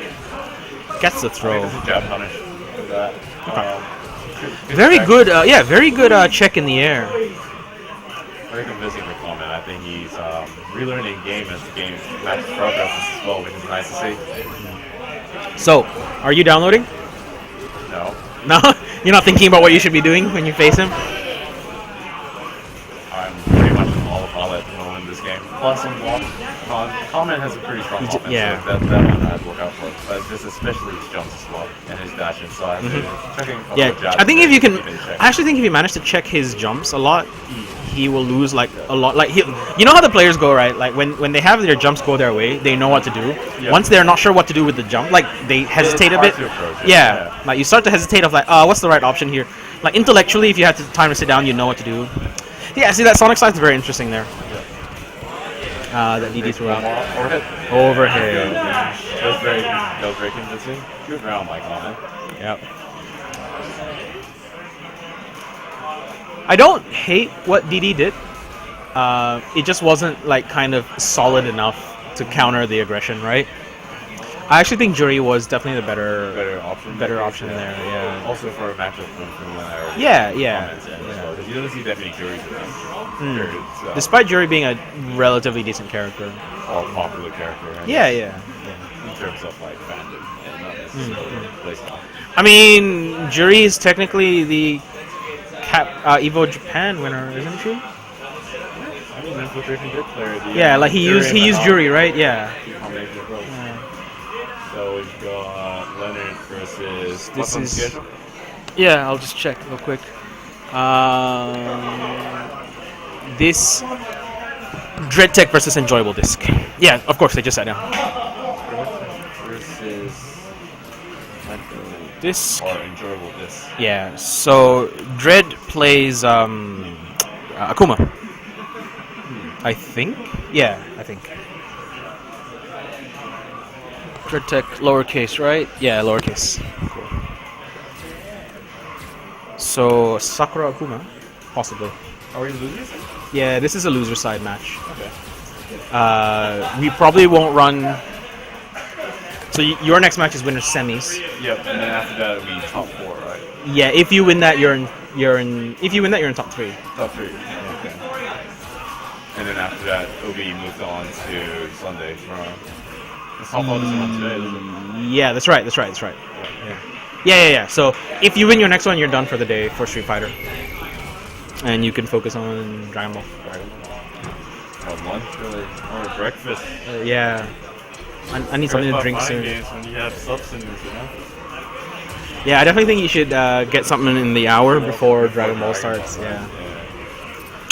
gets the throw. There's a jab punish for that. Very check. good. Yeah, very good check in the air. Very convincing for Coleman. I think he's relearning game as the game match progresses as well, which is nice to see. So, are you downloading? No. No, you're not thinking about what you should be doing when you face him. I'm pretty much an autopilot at the moment in this game. Plus, I'm Common has a pretty strong offense. yeah. So that one I'd look out for. But just especially his jumps as well and his dash inside. Checking a couple Yeah, of jabs I think if you can, check. I actually think if you manage to check his jumps a lot, he will lose like a lot. Like you know how the players go, right? Like when they have their jumps go their way, they know what to do. Yeah. Once they're not sure what to do with the jump, like they hesitate a hard bit. to approach it, Yeah, like you start to hesitate of like, what's the right option here? Like intellectually, if you had time to sit down, you know what to do. Yeah, see that Sonic slide's very interesting there. That DD threw out. Overhead. That was very convincing. Good round by Common. Yep. I don't hate what DD did. It just wasn't like kind of solid enough to counter the aggression, right? I actually think Jury was definitely the better option in there. Yeah. Also for a matchup from when I Yeah. comments in as well, because you don't see that many juries around. So, Despite Jury being a relatively decent character. all popular character. I Yeah. guess, in terms of like fandom and not necessarily playstyle. I mean, Jury is technically the Evo Japan winner, isn't she? I mean, Infiltration did clear the Yeah, like he used Jury, right? Yeah. Combination of both. So we've got Leonard versus. This what's on is- schedule? Yeah, I'll just check real quick. This Dread Tech versus Enjoyable Disc. Yeah, of course, they just sat down. Versus Disc. or enjoyable this. Yeah, so Dread plays Akuma. I think? Yeah, I think. Dread Tech lowercase, right? Yeah, lowercase. Cool. So Sakura Akuma, possibly. Are we losers? Yeah, this is a loser side match. Okay. We probably won't run. So your next match is winner semis. Yep, and then after that it'll be top 4, right? Yeah, if you win that, you're in. If you win that, you're in top 3. Top 3. Okay. And then after that it'll be moved on to Sunday from. It's top 4 on today, isn't it? Yeah, that's right. Yeah. So if you win your next one, you're done for the day for Street Fighter, and you can focus on Dragon Ball. Lunch or breakfast. Yeah, I need something to drink soon. Games when you have substance, Yeah, I definitely think you should get something in the hour before Dragon Ball starts.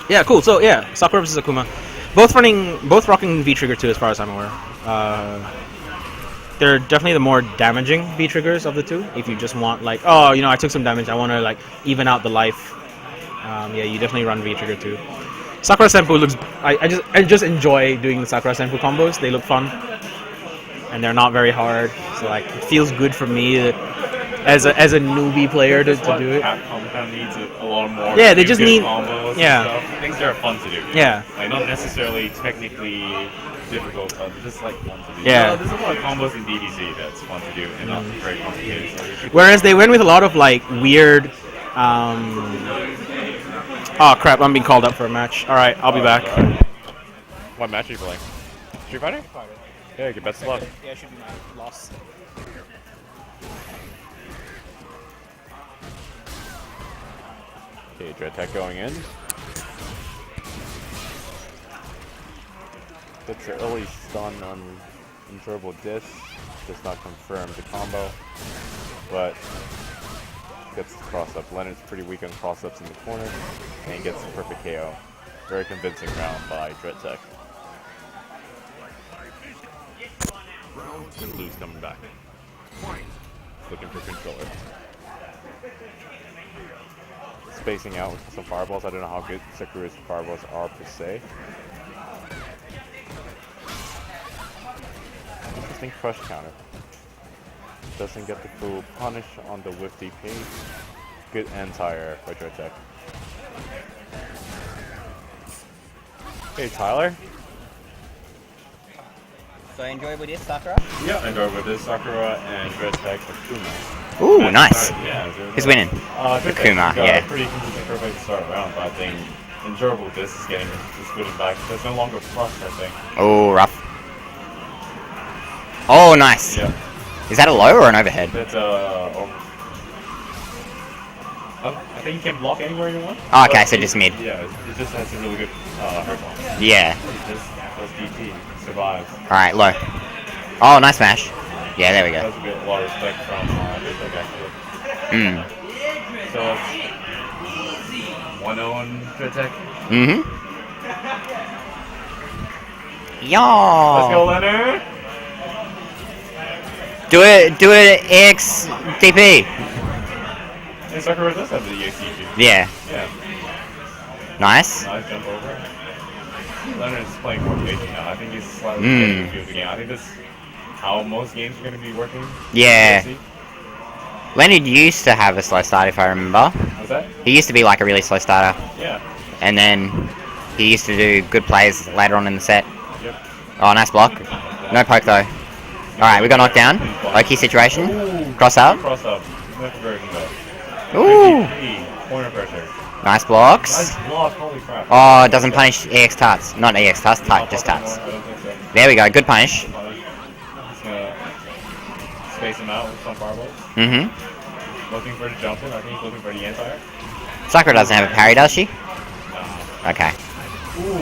Yeah, cool. So yeah, Sakura versus Akuma, both rocking V Trigger 2 as far as I'm aware. They're definitely the more damaging V triggers of the two. If you just want like, I took some damage, I want to like even out the life. Yeah, you definitely run V trigger 2. Sakura Senpu looks. I just enjoy doing the Sakura Senpu combos. They look fun, and they're not very hard. So like, it feels good for me as a newbie player to do it. Capcom kind of needs a lot more. Yeah, they just need. combos. Yeah. And stuff. Things that are fun to do. Yeah. Like not necessarily technically difficult, but just like fun to do. Yeah. There's a lot of combos in DDC that's fun to do and not very complicated. So Whereas they went with a lot of like weird. Oh crap! I'm being called up for a match. All right, I'll be back. what match are you playing? Street Fighter? Yeah, good best of luck. Yeah, should be my loss. Okay, Dread Tech going in. Gets an early stun on Enjoyable Disc. Does not confirm the combo, but gets the cross-up. Leonard's pretty weak on cross-ups in the corner, and gets the perfect KO. Very convincing round by Dread Tech. And Blue's coming back. Looking for controller. Spacing out with some fireballs. I don't know how good Sakura's fireballs are per se. Interesting crush counter. Doesn't get the full punish on the whiff DP. Good anti-air by Dread Tech. Hey Tyler. So enjoyable this, Sakura? Yeah, and over this Sakura and Dread Tech Akuma. Ooh, nice. Yeah, Who's winning? Akuma, yeah. Pretty perfect start round, but I think Enjoyable this is getting is putting back. There's no longer plus, I think. Oh, rough. Oh, nice. Yeah. Is that a low or an overhead? That's I think you can block anywhere you want. Oh, okay, But so just mid. Yeah, it just has a really good hurt ball. Yeah. Just plus DP. So survives. Alright, low. Oh, nice smash. Yeah, there we go. That's a good lot of respect from Bishop, actually. Mm. So it's 1-0 to attack. Mm-hmm. Let's go, Yo. Leonard! Do it, EX DP. And Sakura does have the EXE. Yeah. Yeah. Nice. Nice jump over. Leonard's playing more patient now. I think he's slightly Mm. getting the feel of the game. I think that's how most games are going to be working. Yeah. TFC. Leonard used to have a slow start, if I remember. Was that? He used to be like a really slow starter, Yeah. and then he used to do good plays later on in the set. Yep. Oh, nice block. No poke though. Alright, we got knocked down. Low-key situation. Cross up. Cross up. That's very good. Ooh. Corner pressure. Nice blocks. Nice block. Holy crap. Oh, it doesn't punish EX Tuts. Not EX Tuts, just Tuts. I don't think so. There we go. Good punish. Just gonna space him out with some fireballs. Mm-hmm. Looking for the jump in. I think he's looking for the anti-air. Sakura doesn't have a parry, does she? Nah. Okay.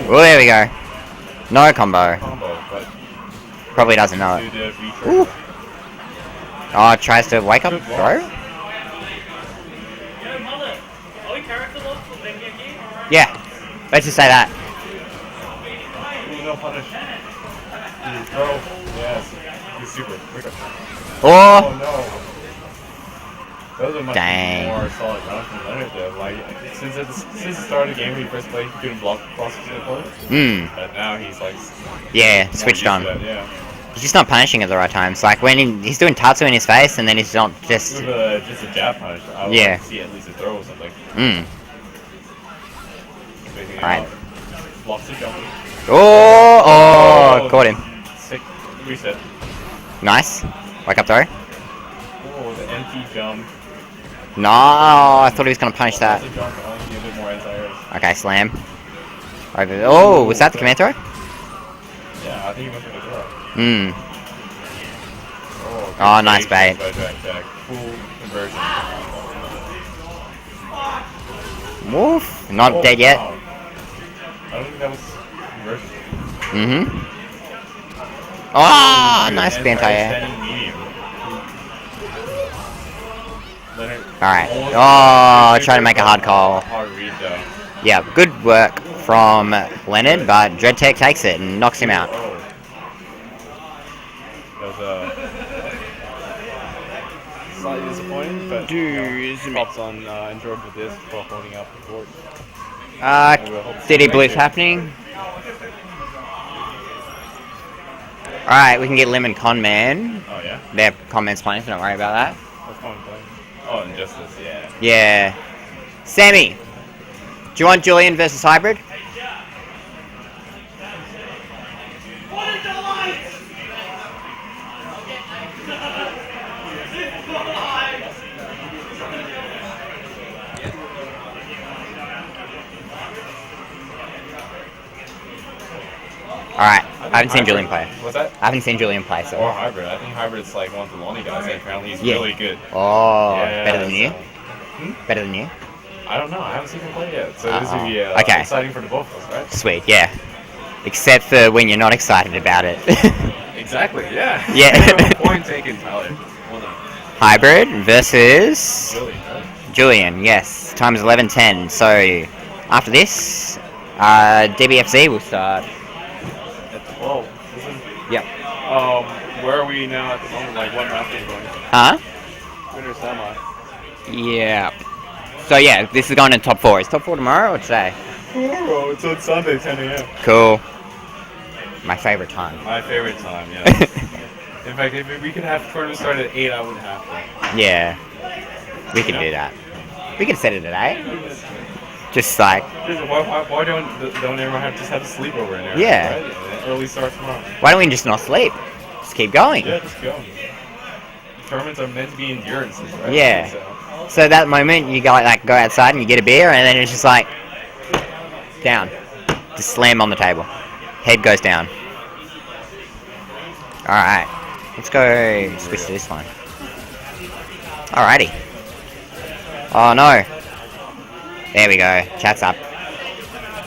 Oh, there we go. No combo. Combo, but Probably doesn't know do it. the reach. Ooh. Oh, tries to wake up throw? Yeah. Let's just say that. Ooh, no punish. Throw. Yes. He's super. Quicker. Oh. Oh no. Those are much Dang. more solid rounds from Leonard though. Like since the start of the game when he first played, he couldn't block crosses to the court. But now he's like Yeah, more switched used to on. that, yeah. He's just not punishing at the right times. Like when he's doing Tatsu in his face, and then he's not just. With just a jab punch, I would Yeah. like to see at least a throw or something. Basically, Alright. Blocks the jump. Oh, caught him. Sick reset. Nice. Wake up throw. Oh, the empty jump. No, I thought he was gonna punish that. That's a jump. I want to see a bit more anti-airs. Okay, slam. Over. Oh, was that the command throw? Yeah, I think he went for the throw. Oh, nice bait. By Jack. Full conversion. Woof. Not Oh, dead yet. wow. I don't think that was conversion. Oh, nice And anti-air. standing medium. Leonard Alright. almost- Oh, trying to make a hard call. Hard read though. Yeah, good work from Leonard, but DreadTech takes it and knocks him out. Oh. That was slightly disappointing, but props on enjoyable disc for holding up the board. DD Blue's happening. Alright, we can get Lim and Con Man. Oh yeah? Their comments playing, so don't worry about that. What's going on? Oh, Injustice, yeah. Yeah. Sammy, do you want Julian versus Hybrid? Alright, I haven't seen Julian play. What's that? I haven't seen Julian play, Or so. Hybrid. I think Hybrid's like one of the lonely guys, and apparently he's Yeah. really good. Oh, Yeah, better than you? so- Better than you? I don't know. I haven't seen him play yet. So this would be Okay. exciting for the both of us, right? Sweet, yeah. Except for when you're not excited about it. Exactly, yeah. Yeah. Point taken, Tyler. Well done. Hybrid versus Really, right? Julian, yes. Time is 11:10. So after this, DBFZ will start. Whoa. This is, Yep. where are we now at the moment? Like, what round are we going? Huh? Winner semi. Yeah. So yeah, this is going to top 4. Is top 4 tomorrow or today? Tomorrow. It's on Sunday, 10 a.m. Cool. My favorite time. My favorite time, yeah. In fact, if we could have tournament start at 8, I would have to. Yeah. We could do that. We could set it at 8. Just like, Why don't everyone just have a sleepover in there? Yeah. Right? Early start tomorrow. why don't we just not sleep? Just keep going. Yeah, just go. Tournaments are meant to be endurances, right? Yeah. So, So that moment you go outside and you get a beer and then it's just like down. Just slam on the table. Head goes down. Alright. Let's go switch to this one. Alrighty. Oh no. There we go. Chat's up.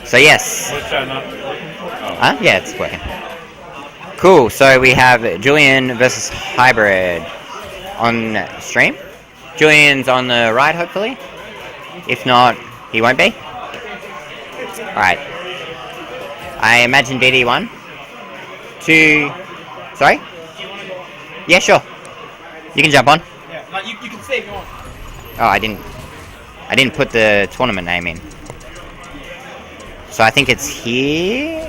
So yes. what's that not working for? Oh. Huh? Yeah, it's working. Cool. So we have Julian versus Hybrid on stream. Julian's on the right, hopefully. If not, he won't be. Alright. I imagine BD1. 2. Sorry? Yeah, sure. You can jump on. Yeah, like you can stay if you want. Oh, I didn't put the tournament name in. So I think it's here.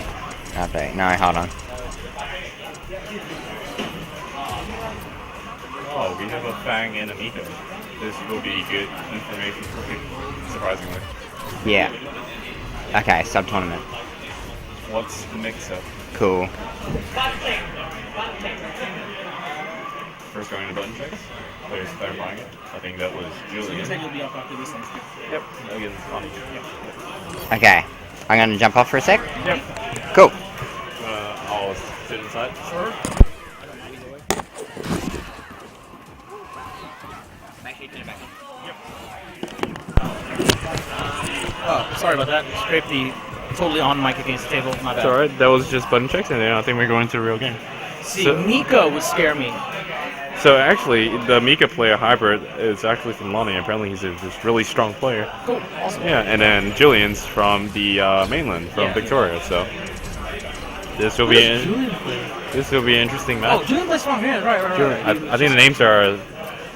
Okay, no, hold on. Oh, we have a Fang and a Miko. This will be good information for me, surprisingly. Yeah. Okay, sub tournament. What's the mix-up? Cool. First going to button checks. Players clarifying it. I think that was Julian. So you said you'll be up after this one. Yep. Against Lonnie. Yep. Okay. I'm gonna jump off for a sec. Yep. Cool. I'll sit inside. Sure. Make sure you turn it back on. Oh, sorry about that. Scraped the totally on mic against the table. My bad. It's alright. That was just button checks, and then I think we're going to a real game. See, So- Mika would scare me. So actually, the Mika player Hybrid is actually from Lonnie. Apparently, he's a just really strong player. Cool, awesome. Yeah, and then Julian's from the mainland, from Yeah. Victoria. So this will What be does Julian play? this will be an interesting Oh, match. Julian plays strong hand, right. I think the names are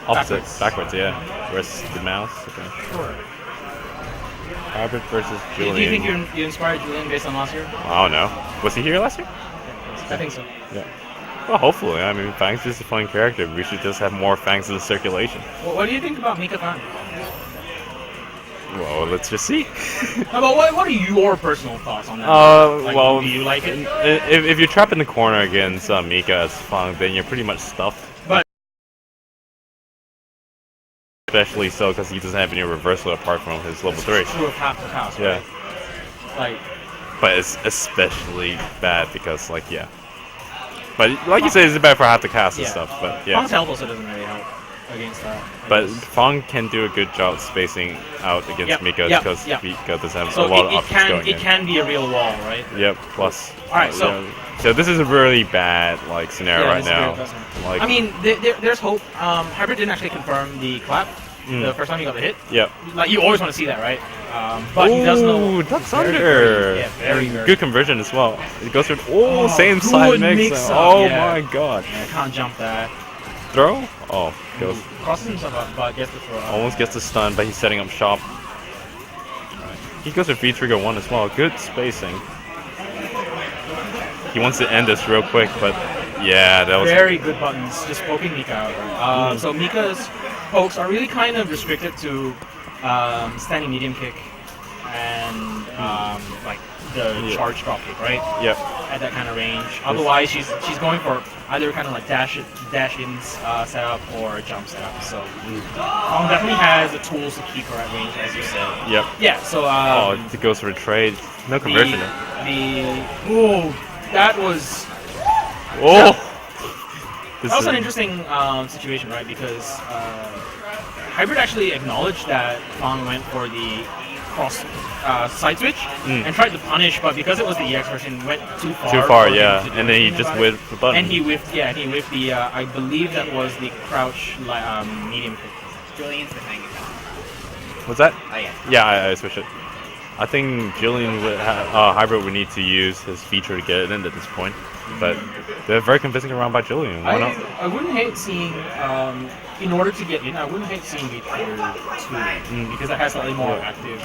opposite, Backwards. backwards. Yeah. Where's the mouse? Okay. Sure. Hybrid versus Do you Julian. think you inspired Julian based on last year? I don't know. Was he here last year? I think so. Yeah. Well, hopefully. I mean, Fang's just a fun character. We should just have more Fangs in the circulation. Well, what do you think about Mika Fan? Well, let's just see. What are your personal thoughts on that? Like, well, do you like it? If you're trapped in the corner against Mika as Fang, then you're pretty much stuffed. But Especially so because he doesn't have any reversal apart from his level 3. true of half the house, Yeah. right? Like, But it's especially bad because, like, yeah. But like you say, it's bad for half the cast and Yeah. stuff. But Fang's yeah. health also doesn't really help against that. I But guess. Fang can do a good job spacing out against Yep, Mika yep, because yep. Mika doesn't have So a lot of it options going it in. can be a real wall, right? Yep. Plus. Alright, so- yeah. So this is a really bad like scenario Yeah, right this is very now. impressive. Like. I mean, there's hope. Hybrid didn't actually confirm the clap the first time he got the hit. Yep. Like, you always want to see that, right? But he does know. Ooh, that's very, under. very- yeah, very, very. Good conversion as well. It goes through. Oh, same good side mix. mix-up, Oh yeah. my god. Yeah, can't jump that. Throw? Oh, goes. Crosses himself up, but gets the throw. Almost gets the stun, but he's setting up shop. He goes for V trigger 1 as well. Good spacing. He wants to end this real quick, but yeah, that was. Very good buttons, just poking Mika out. So Mika's pokes are really kind of restricted to standing medium kick and like the charge drop kick, right? Yep. At that kind of range. Otherwise, she's going for either kind of like dash-ins setup or jump setup. So definitely has the tools to keep her at range, as you said. Yep. Yeah. So Oh, it goes for a trade. No conversion. that was. Oh! This That was is- an interesting situation, right? Because Hybrid actually acknowledged that Fang went for the cross side switch and tried to punish, but because it was the EX version, went too far. Too far, for him yeah. to do And then he anything just about it. whiffed the button. And he whiffed, he whiffed the. I believe that was the crouch medium kick. Julian's the Fang account. What's that? Oh yeah. Yeah, I switched it. I think Jillian would Hybrid would need to use his feature to get it in at this point. But they're very convincing around by Jillian. Why not? I wouldn't hate seeing, in order to get in, I wouldn't hate seeing Victor 2 because it has slightly more active.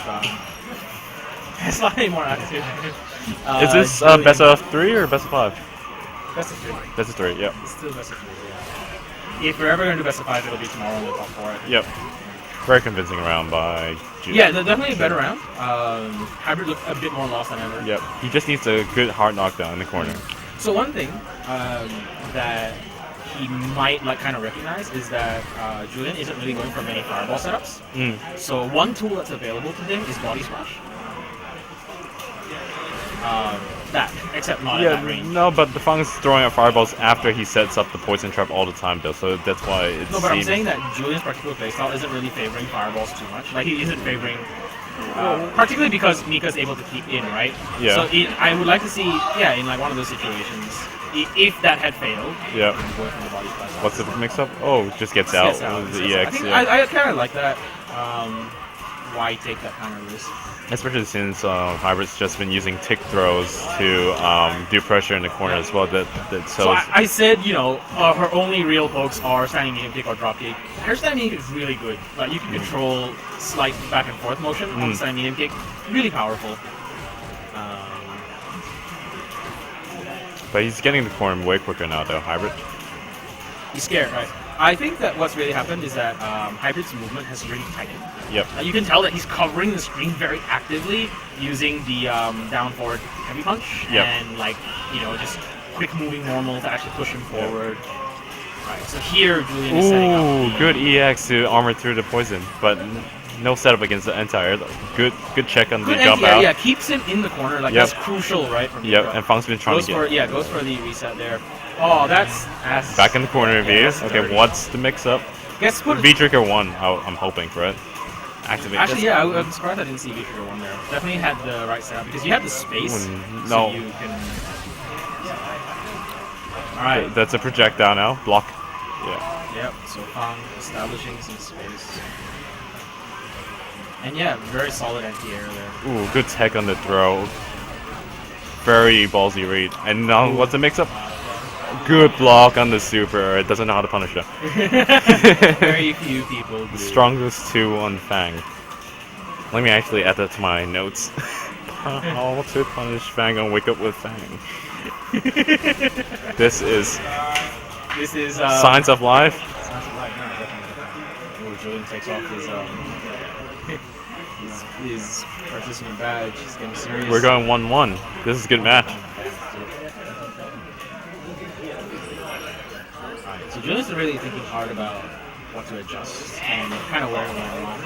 Slightly more active. Is this Julian- best of 3 or best of 5? Best of 3. Best of 3, yep. It's still best of 3, yeah. If we're ever going to do best of 5, it'll be tomorrow in the top 4. Yep. Very convincing round by Julian. Yeah, they're definitely a better round. Hybrid looked a bit more lost than ever. Yep. He just needs a good hard knockdown in the corner. So one thing that he might kind of recognize is that Julian isn't really going for many fireball setups. So one tool that's available to him is body smash. Except not at that range. No, but the Fang's throwing out fireballs after he sets up the poison trap all the time, though. So that's why it No, but I'm seems. saying that Julian's practical playstyle isn't really favoring fireballs too much. Like, he isn't favoring particularly because Mika's able to keep in, right? Yeah. So I would like to see, in like one of those situations, if that had failed. Yeah. Going from the body splash. What's the mix-up? Oh, just gets out with the I EX. think Yeah. I kind of like that. Why take that kind of risk? Especially since Hybrid's just been using tick throws to do pressure in the corner as well. That So sells. I said, her only real pokes are standing medium kick or drop kick. Her standing medium kick is really good. Like you can control slight back and forth motion on the standing medium kick. Really powerful. But he's getting the corner way quicker now, though. Hybrid. He's scared, right? I think that what's really happened is that Hybrid's movement has really tightened. Yep. You can tell that he's covering the screen very actively using the down forward heavy punch Yep. and just quick moving normal to actually push him forward. Right. So here Julian is setting up. Ooh, good EX to armor through the poison, but no setup against the entire. Good check on the jump out. Yeah, keeps him in the corner. Like Yep. that's crucial, right? From Yep, Mika. and Fang's been trying goes to get goes for the reset there. Oh, that's back in the corner of you. that's Okay, dirty. what's the mix-up? Guess put V-Trigger 1. I'm hoping for it. Activate. Actually, this. yeah, I'm surprised I didn't see V-Trigger 1 there. Definitely had the right setup because you have the space, No. so you can. All right. That's a projectile now. Block. Yeah. Yep. So Fang establishing some space, and yeah, very solid anti-air there. Ooh, good tech on the throw. Very ballsy read. And now what's the mix-up? Good block on the super. It doesn't know how to punish them. Very few people do. Strongest 2 on Fang. Let me actually add that to my notes. How to punish Fang and wake up with Fang. This is Signs of Life. Signs of life. No, definitely. Oh, Julian takes off his participant badge. He's getting serious. We're going 1-1. This is a good match. So Julian's really thinking hard about what to adjust and kind of where to went wrong.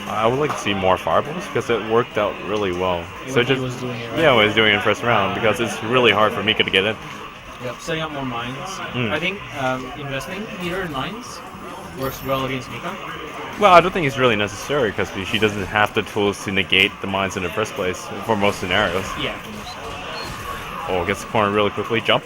I would like to see more fireballs because it worked out really well. So When he just was doing it, right? yeah, when he was doing it in first round because it's really hard for Mika to get in. Yep, setting up more mines. I think investing meter in mines works well against Mika. Well, I don't think it's really necessary because she doesn't have the tools to negate the mines in the first place for most scenarios. Yeah. Oh, gets the corner really quickly. Jump.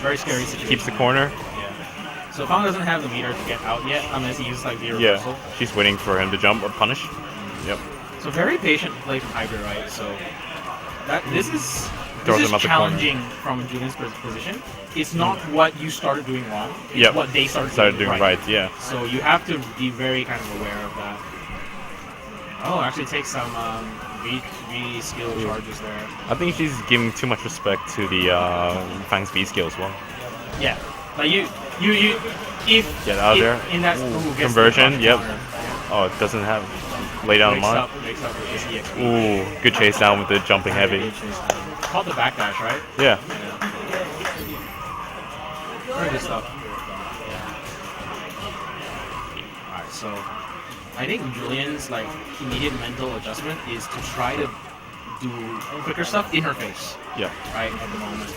Very scary situation. Keeps the corner. Yeah. So Fang doesn't have the meter to get out yet unless he uses like the reversal. Yeah, she's waiting for him to jump or punish. Yep. So very patient play from Hybrid, right? So this is Throws him out the corner. challenging from Julian's position. It's not what you started doing wrong. It's Yep. what they started doing right. Yeah. So you have to be very kind of aware of that. Oh, actually take some V skill charges there. I think she's giving too much respect to the Fang's V skill as well. Yeah. Like if Get out of there. in that gets Conversion, the yep. counter. Oh, it doesn't have lay down a mine. Wakes up with this EXP. Ooh, good chase down with the jumping heavy. Called the backdash, right? Yeah. Very good stuff. Alright, so I think Julian's like immediate mental adjustment is to try to do quicker stuff in her face, Yeah. right, at the moment.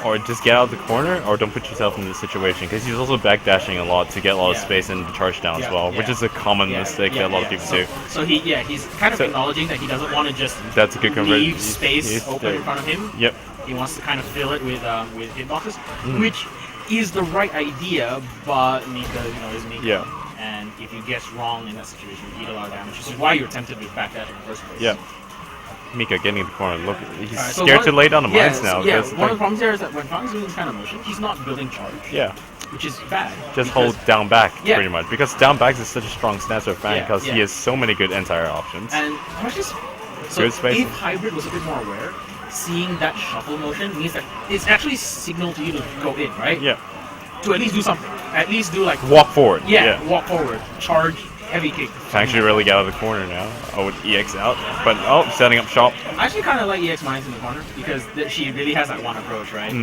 Or just get out of the corner, or don't put yourself in this situation. Because he's also backdashing a lot to get a lot of Yeah. space and charge down as Yeah, well, which yeah. is a common mistake that a lot of people do. So he's kind of So- acknowledging that he doesn't want to just That's a good conversion. leave space open in front of him. Yep. He wants to kind of fill it with hitboxes, which is the right idea, but Mika, is Mika. Yeah. And if you guess wrong in that situation, you eat a lot of damage, which is why you're tempted with backdash in the first place. Yeah. Mika getting in the corner. Look, he's Alright, so scared one- to lay down the mines now. Yeah, because, one of the problems there is that when Fang's doing this kind of motion, he's not building charge, yeah. which is bad. Just because- hold down back, Yeah. pretty much. Because down back is such a strong stance for Fang Yeah, because he yeah. has so many good entire options. And so Good space. if Hybrid was a bit more aware, seeing that shuffle motion means that it's actually signal to you to go in, right? Yeah. To at least do something. At least do like Walk forward. walk forward, charge, heavy kick. Fang should really get out of the corner now. Oh, with EX out. But, setting up shop. I actually kind of like EX Mines in the corner because she really has that one approach, right?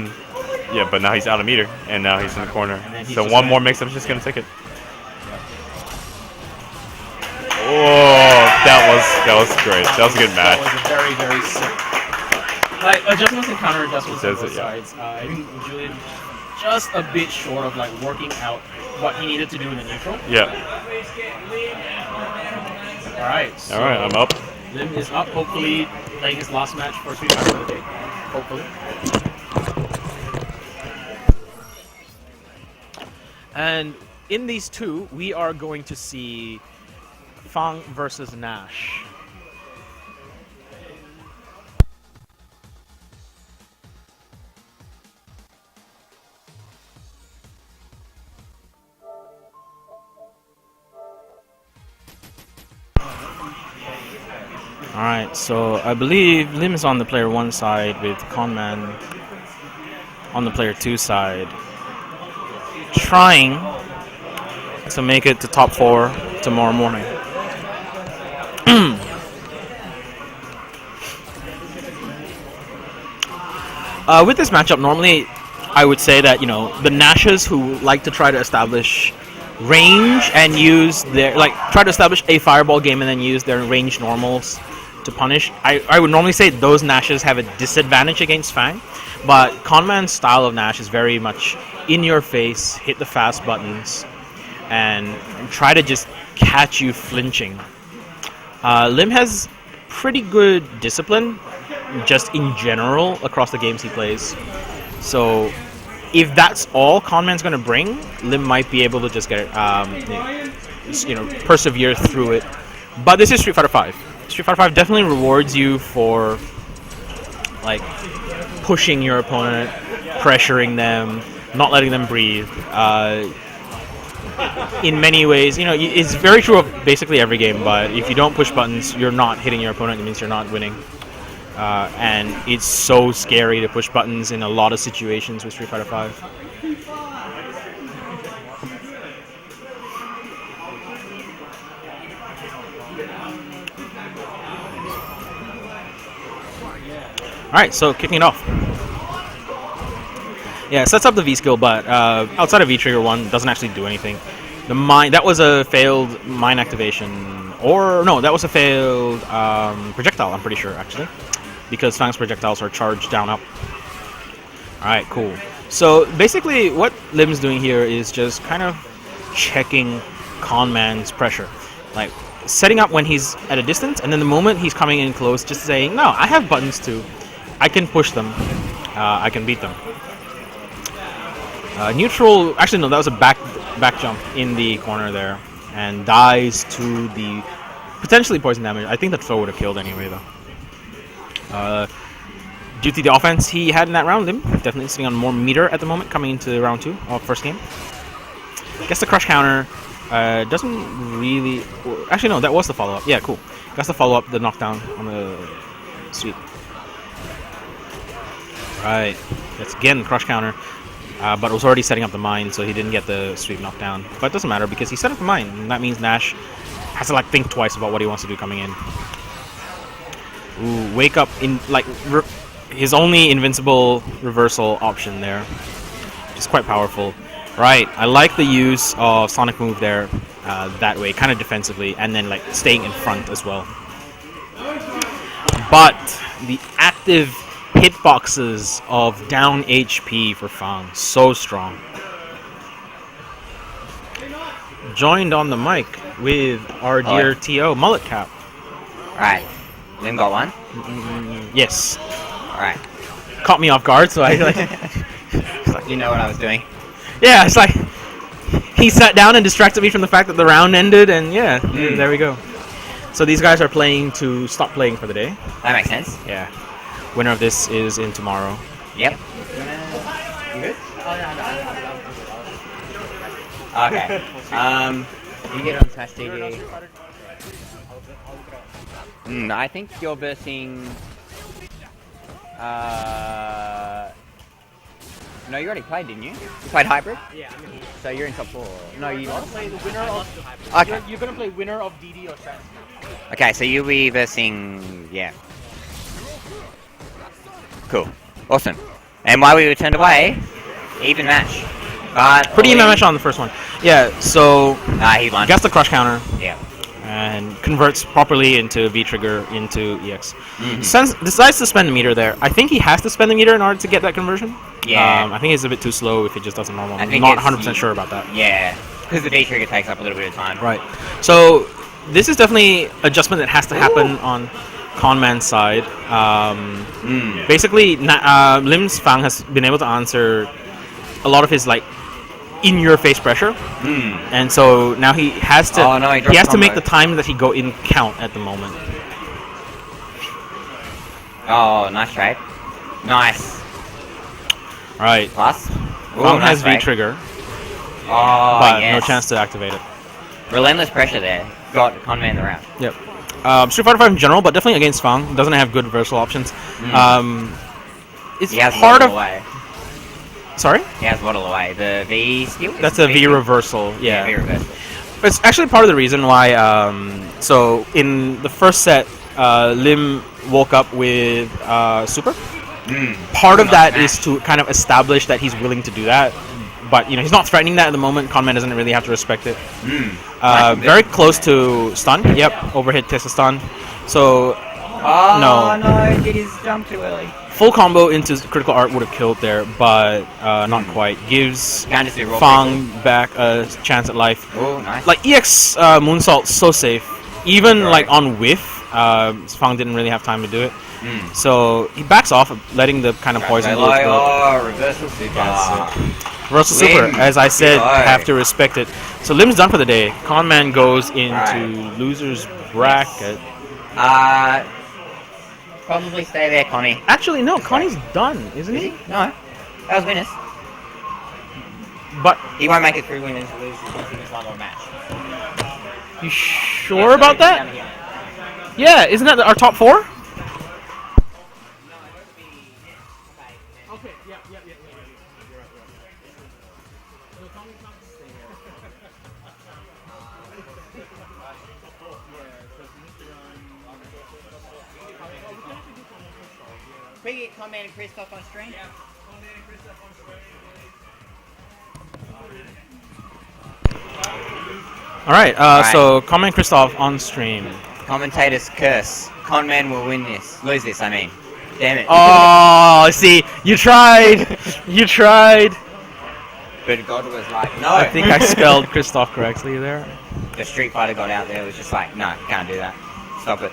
Yeah, but now he's out of meter, and now he's in the corner. And then he's So just one gonna- more mix-up is just going to take it. Oh, that was great. That was a good That match. was a very, very sick. Like adjustments and counter adjustments on Says both it, yeah. sides. I think Julian just a bit short of like working out what he needed to do in the neutral. Yeah. All right. So All right, I'm up. Lim is up. Hopefully, playing his last match for Street Fighter of the day. Hopefully. And in these two, we are going to see Fang versus Nash. Alright, so I believe Lim is on the player 1 side with Conman on the player 2 side, trying to make it to top 4 tomorrow morning. With this matchup, normally I would say that, you know, the Nashes who like to try to establish range and use their, try to establish a fireball game and then use their range normals to punish, I would normally say those Nashes have a disadvantage against Fang, but Conman's style of Nash is very much in your face, hit the fast buttons, and try to just catch you flinching. Lim has pretty good discipline, just in general, across the games he plays. So if that's all Conman's going to bring, Lim might be able to just get it, persevere through it. But this is Street Fighter V. Street Fighter V definitely rewards you for pushing your opponent, pressuring them, not letting them breathe. In many ways, it's very true of basically every game, but if you don't push buttons, you're not hitting your opponent, it means you're not winning. And it's so scary to push buttons in a lot of situations with Street Fighter V. Alright, so kicking it off. Yeah, it sets up the V skill, but outside of V trigger 1, doesn't actually do anything. The mine, that was a failed mine activation, or no, that was a failed projectile, I'm pretty sure, actually, because Fang's projectiles are charged down up. Alright, cool. So basically what Lim's doing here is just kind of checking Conman's pressure. Like, setting up when he's at a distance, and then the moment he's coming in close, just saying, no, I have buttons too. I can push them. I can beat them. Neutral, actually no, that was a back jump in the corner there, and dies to the potentially poison damage. I think that throw would have killed anyway though. Due to the offense he had in that round, Lim definitely sitting on more meter at the moment coming into round 2 of first game. Gets the crush counter, doesn't really, actually no, that was the follow-up. Yeah, cool. Gets the follow-up, the knockdown on the sweep. Right, that's again crush counter. But it was already setting up the mine, so he didn't get the sweep knockdown. But it doesn't matter because he set up the mine, and that means Nash has to think twice about what he wants to do coming in. Ooh, wake up in his only invincible reversal option there, which is quite powerful. Right, I like the use of Sonic Move there, that way, kind of defensively, and then staying in front as well. But the active hitboxes of down HP for Fang, so strong. Joined on the mic with our dear TO, Mullet Cap. Alright. Lim got one? Yes. Alright. Caught me off guard, so I You know what I was doing. Yeah, it's like he sat down and distracted me from the fact that the round ended, and yeah, there we go. So these guys are playing to stop playing for the day. That makes sense. Yeah. Winner of this is in tomorrow. Yep. You good? Okay. You get on Smash TV. I think you're versing. No, you already played, didn't you? You played hybrid. Yeah. So you're in top 4. No, you lost. Play the winner of. Okay. You're gonna play winner of DD or Trans. Okay, so you'll be versing. Yeah. Cool. Awesome. And while we were turned away, even match. But pretty even match on the first one. Yeah, so he won. Gets the crush counter. Yeah. And converts properly into V trigger into EX. Decides to spend the meter there. I think he has to spend the meter in order to get that conversion. Yeah. I think it's a bit too slow if it just does a normal. I I'm think not it's- 100% sure about that. Yeah, because the D trigger takes up a little bit of time. Right. So this is definitely adjustment that has to happen on Conman's side. Basically, Lim's Fang has been able to answer a lot of his like in-your-face pressure, and so now he has to Oh, no, he he dropped has to make combo. the time that he go in count at the moment. Oh, nice trade. Nice. Right. Plus. Fang has V trigger, Oh, but yes. no chance to activate it. Relentless pressure there. Got Conman in the round. Yep. Street Fighter 5 in general, but definitely against Fang doesn't have good reversal options. It's He has part Waddle of. away. Sorry. He has Waddle away. The V skill? Is That's it a V reversal. Yeah, V reversal. It's actually part of the reason why. So in the first set, Lim woke up with Super. Part of that is to kind of establish that he's willing to do that, but he's not threatening that at the moment. Conman doesn't really have to respect it. Very close to stun. Yep, overhit takes a stun. So Oh, No. no, did his jump too early. full combo into critical art would have killed there, but not quite. Gives Can't just do raw Fang back a chance at life. Oh, nice. Like EX moonsault, so safe. Even Right. like on whiff, Fang didn't really have time to do it. So he backs off, letting the kind of poison bullets go. Oh, reversal super. That's Reversal Super, Lim. as I said, Right. have to respect it. So Lim's done for the day. Conman goes into Right. loser's bracket. Probably stay there, Connie. Actually, no, Connie's done, isn't Is he? he? No. That was winners. But He won't make it through winners or losers once he wins one more match. you sure about that? Yeah, isn't that our top four? Okay, yeah. Can we get Conman and Christoph on stream? All right, so Conman Christoph on stream. Commentator's curse. Conman will win this. Lose this, I mean. Damn it. Oh, see, you tried. You tried. But God was like, no. I think I spelled Christoph correctly there. The Street Fighter God out there was just like, no, can't do that. Stop it.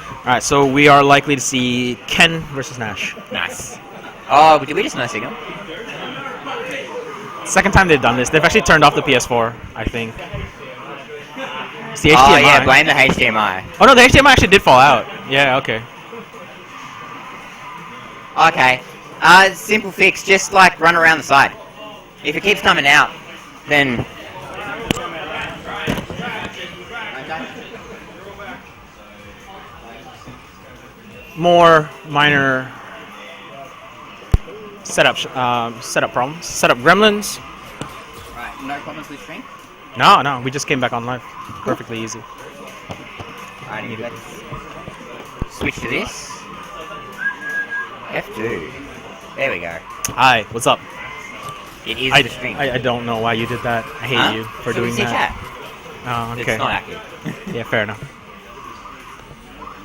All right, so we are likely to see Ken versus Nash. Nice. Oh, did we just no signal? Second time they've done this. They've actually turned off the PS4, I think. It's the HDMI. Oh, yeah, blame the HDMI. Oh, no, the HDMI actually did fall out. Yeah, okay. Okay. Simple fix, just like run around the side. If it keeps coming out, then... More minor setup problems. Setup gremlins. Right, no problems with stream? No, we just came back on live. Perfectly easy. Alright, let's switch to this. F2. There we go. Hi, what's up? It is I the stream. I don't know why you did that. I hate Huh? you for So doing we see that. chat. Oh, okay. It's not accurate. Yeah, fair enough.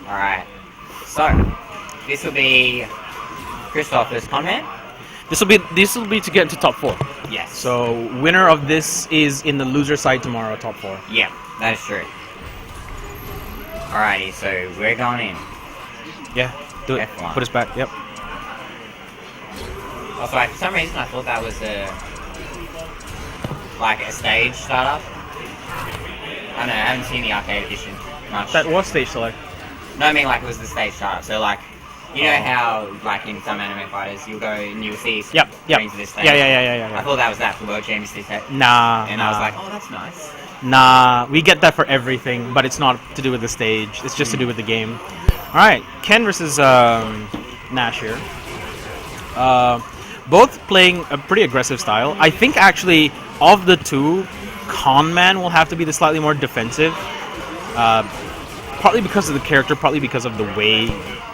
Alright. So, this will be Christoph versus Conman? This will be to get into top 4. Yes. So winner of this is in the loser side tomorrow, top 4. Yeah, that is true. Alrighty, so we're going in. Yeah, do it. F1. Put us back. Yep. Also, for some reason I thought that was a stage startup. I don't know, I haven't seen the arcade edition much. That was stage select. No, I mean like it was the stage startup. So like, you know how like in some anime fighters you'll go and you'll see Yep. screens of this stage. Yeah. I thought that was that for World Championship set. Nah. And I was like, oh, that's nice. Nah, we get that for everything, but it's not to do with the stage. It's just to do with the game. All right, Ken versus Nash here. Both playing a pretty aggressive style. I think actually of the two, Conman will have to be the slightly more defensive. Partly because of the character, partly because of the way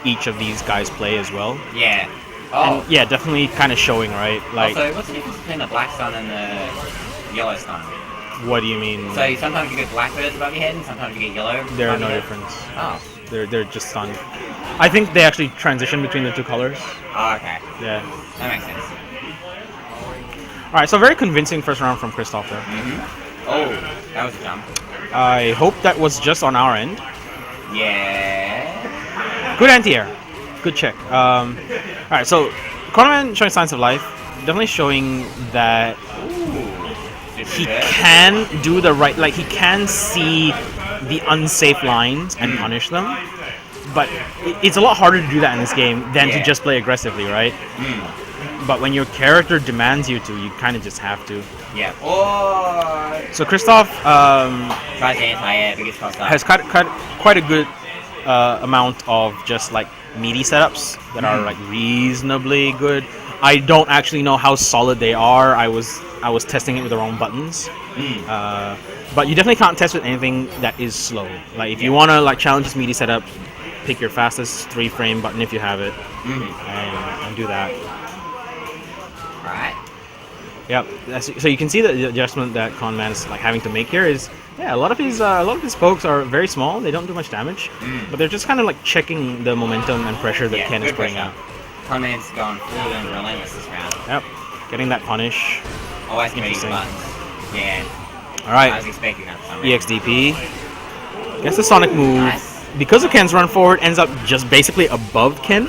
each of these guys play as well. Yeah. Oh. And yeah, definitely kind of showing, right? Like, Also, what's the difference between the black stun and the yellow stun? what do you mean? So sometimes you get blackbirds above your head, and sometimes you get yellow. There are above no your head. difference. Oh. They're just stunned. I think they actually transition between the two colors. Oh, okay. Yeah. That makes sense. All right, so very convincing first round from Christoph there. Oh, that was a jump. I hope that was just on our end. Yeah. Good anti-air. Good check. All right, so Conan showing signs of life. Definitely showing that he can do the right, like he can see the unsafe lines and punish them. But it's a lot harder to do that in this game than to just play aggressively, right? But when your character demands you to, you kind of just have to. Yeah. Oh. So Christoph Tries to anti-air, biggest cost up. has quite a good amount of just like meaty setups that are like reasonably good. I don't actually know how solid they are. I was testing it with the wrong buttons. But you definitely can't test with anything that is slow. Like if you want to like challenge this meaty setup, pick your fastest 3-frame button if you have it, and do that. Right. Yep. So you can see that the adjustment that Conman is like having to make here is a lot of his pokes are very small. They don't do much damage, but they're just kind of like checking the momentum and pressure that Ken is putting out. Conman's gone full and relentless this round. Yep. Getting that punish. Always committing Interesting. buttons. Yeah. All I was right. expecting that for some reason. EXDP. Gets the Sonic move. Nice. Because of Ken's run forward, ends up just basically above Ken,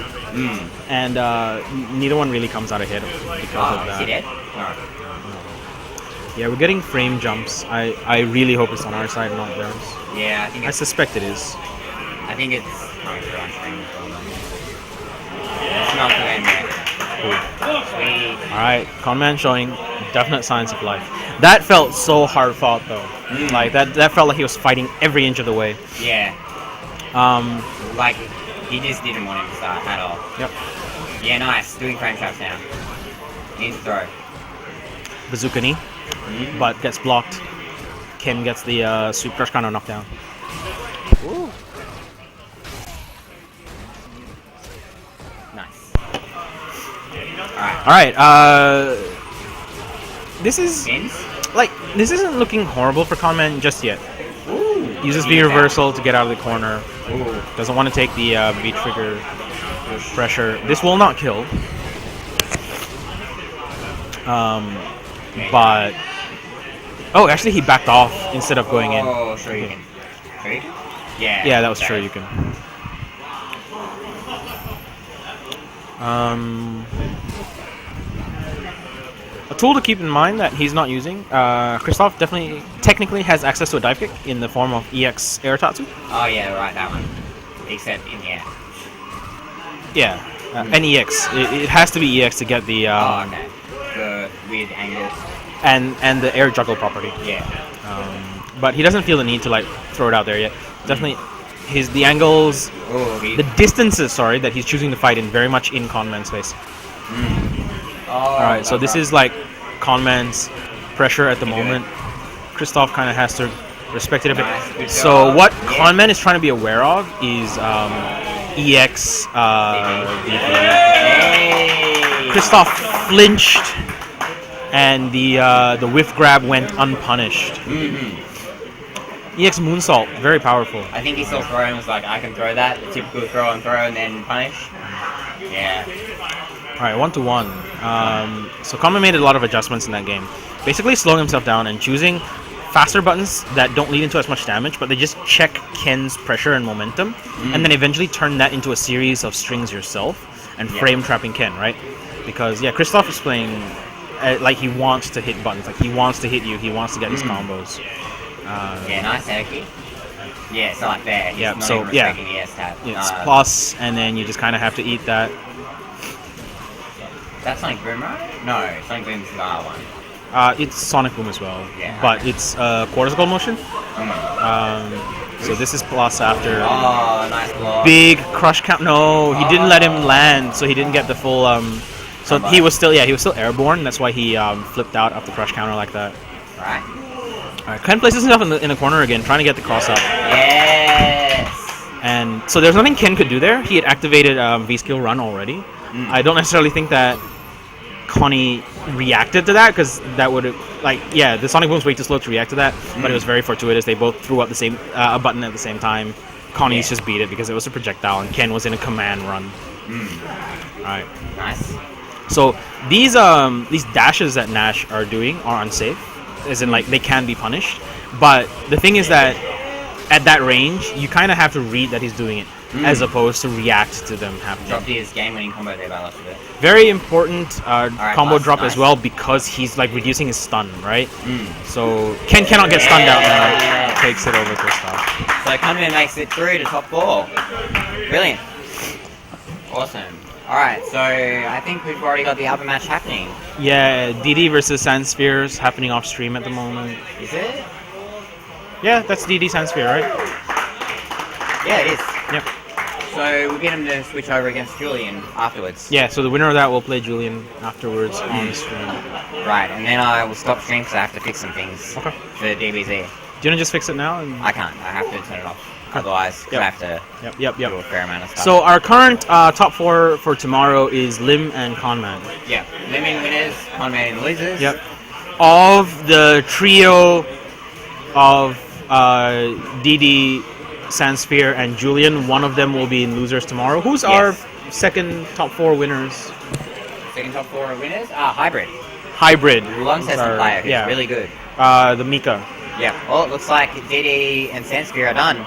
and neither one really comes out ahead because of Is he that. dead? No. Yeah, we're getting frame jumps. I really hope it's on our side, not theirs. Yeah, I think I it's suspect it is. coming through on stream as well. It's not the end yet. Sweet. Alright, Conman showing definite signs of life. That felt so hard fought though. Like that felt like he was fighting every inch of the way. Yeah. Like, he just didn't want him to start at all. Yep. Yeah, nice. Doing frame traps now. Needs to throw. Bazooka knee, but gets blocked. Ken gets the sweep crush counter knockdown. Ooh. Nice. Alright. Alright, this is Spins? like this isn't looking horrible for Conman just yet. Ooh. Uses V reversal to get out of the corner. Ooh. Doesn't want to take the V trigger pressure. This will not kill. But oh, actually he backed off instead of going in. Oh, sure you can. Sure you can? Yeah. Yeah, that was sure you can. A tool to keep in mind that he's not using. Christoph technically has access to a dive kick in the form of EX Air Tatsu. Oh, yeah, right, that one. Except in the air. Yeah, and EX. It has to be EX to get the Oh, okay. The weird angle. and the air juggle property. Yeah. But he doesn't feel the need to like throw it out there yet. Definitely, the angles, Oh, the distances, sorry, that he's choosing to fight in very much in Conman's face. Oh, All right, so this is like Conman's pressure at the moment. Christoph kind of has to respect it a bit. Nice, good So job. what Yeah. Conman is trying to be aware of is EX. Hey. Christoph flinched, and the whiff grab went unpunished. EX moonsault, very powerful. I think he saw throw and was like, I can throw that. The typical throw and then punish. Yeah. All right, 1-1. So Conman made a lot of adjustments in that game, basically slowing himself down and choosing faster buttons that don't lead into as much damage, but they just check Ken's pressure and momentum, and then eventually turn that into a series of strings yourself and frame trapping Ken, right? Because Christoph is playing like he wants to hit buttons, like he wants to hit you, he wants to get his combos. Yeah, nice air kick. Yeah, so like there. He's Yeah, not so, even yeah. respecting the air stab. It's plus, and then you just kind of have to eat that. That's Sonic Boom, right? No, Sonic Boom's the other one. It's Sonic Boom as well, Yeah. but it's quarter circle motion. So this is plus after. Oh, nice block. Big crush count. No, he didn't let him land, so he didn't get the full. So he was still airborne. That's why he flipped out off the crush counter like that. Right? All right, Ken places himself in the corner again, trying to get the cross up. Yes! And so there's nothing Ken could do there. He had activated V skill run already. I don't necessarily think that Connie reacted to that, because that would have, the Sonic Boom's way too slow to react to that, but it was very fortuitous. They both threw up the same a button at the same time. Connie's just beat it because it was a projectile, and Ken was in a command run. Alright. Nice. So these dashes that Nash are doing are unsafe, as in like they can be punished. But the thing is that at that range, you kind of have to read that he's doing it, as opposed to react to them happening. Dropped his game-winning combo there by last of it. Very important combo last, drop nice. as well, because he's like reducing his stun, right? So Ken cannot get stunned out now. Takes it over Kristoff. So Kunman makes it through to top 4. Brilliant. Awesome. Alright, so I think we've already got the other match happening. Yeah, DD versus Sandspheres happening off stream at the moment. Is it? Yeah, that's DD Sandsphere, right? Yeah, it is. Yep. So we'll get him to switch over against Julian afterwards. Yeah, so the winner of that will play Julian afterwards on stream. Right, and then I will stop stream because I have to fix some things Okay. for DBZ. Do you want to just fix it now? And... I can't. I have to turn it off. Otherwise, 'cause I have to Yep. do a fair amount of stuff. So our current top 4 for tomorrow is Lim and Conman. yeah, Lemon winners, Conman losers. Yep. Of the trio of DD, Sandsphere, and Julian, one of them will be in losers tomorrow. Who's our second top 4 winners? Second top 4 winners. Hybrid. Hybrid. Long session player who's yeah. really good. The Mika. Yeah. Well, it looks like DD and Sandsphere are done.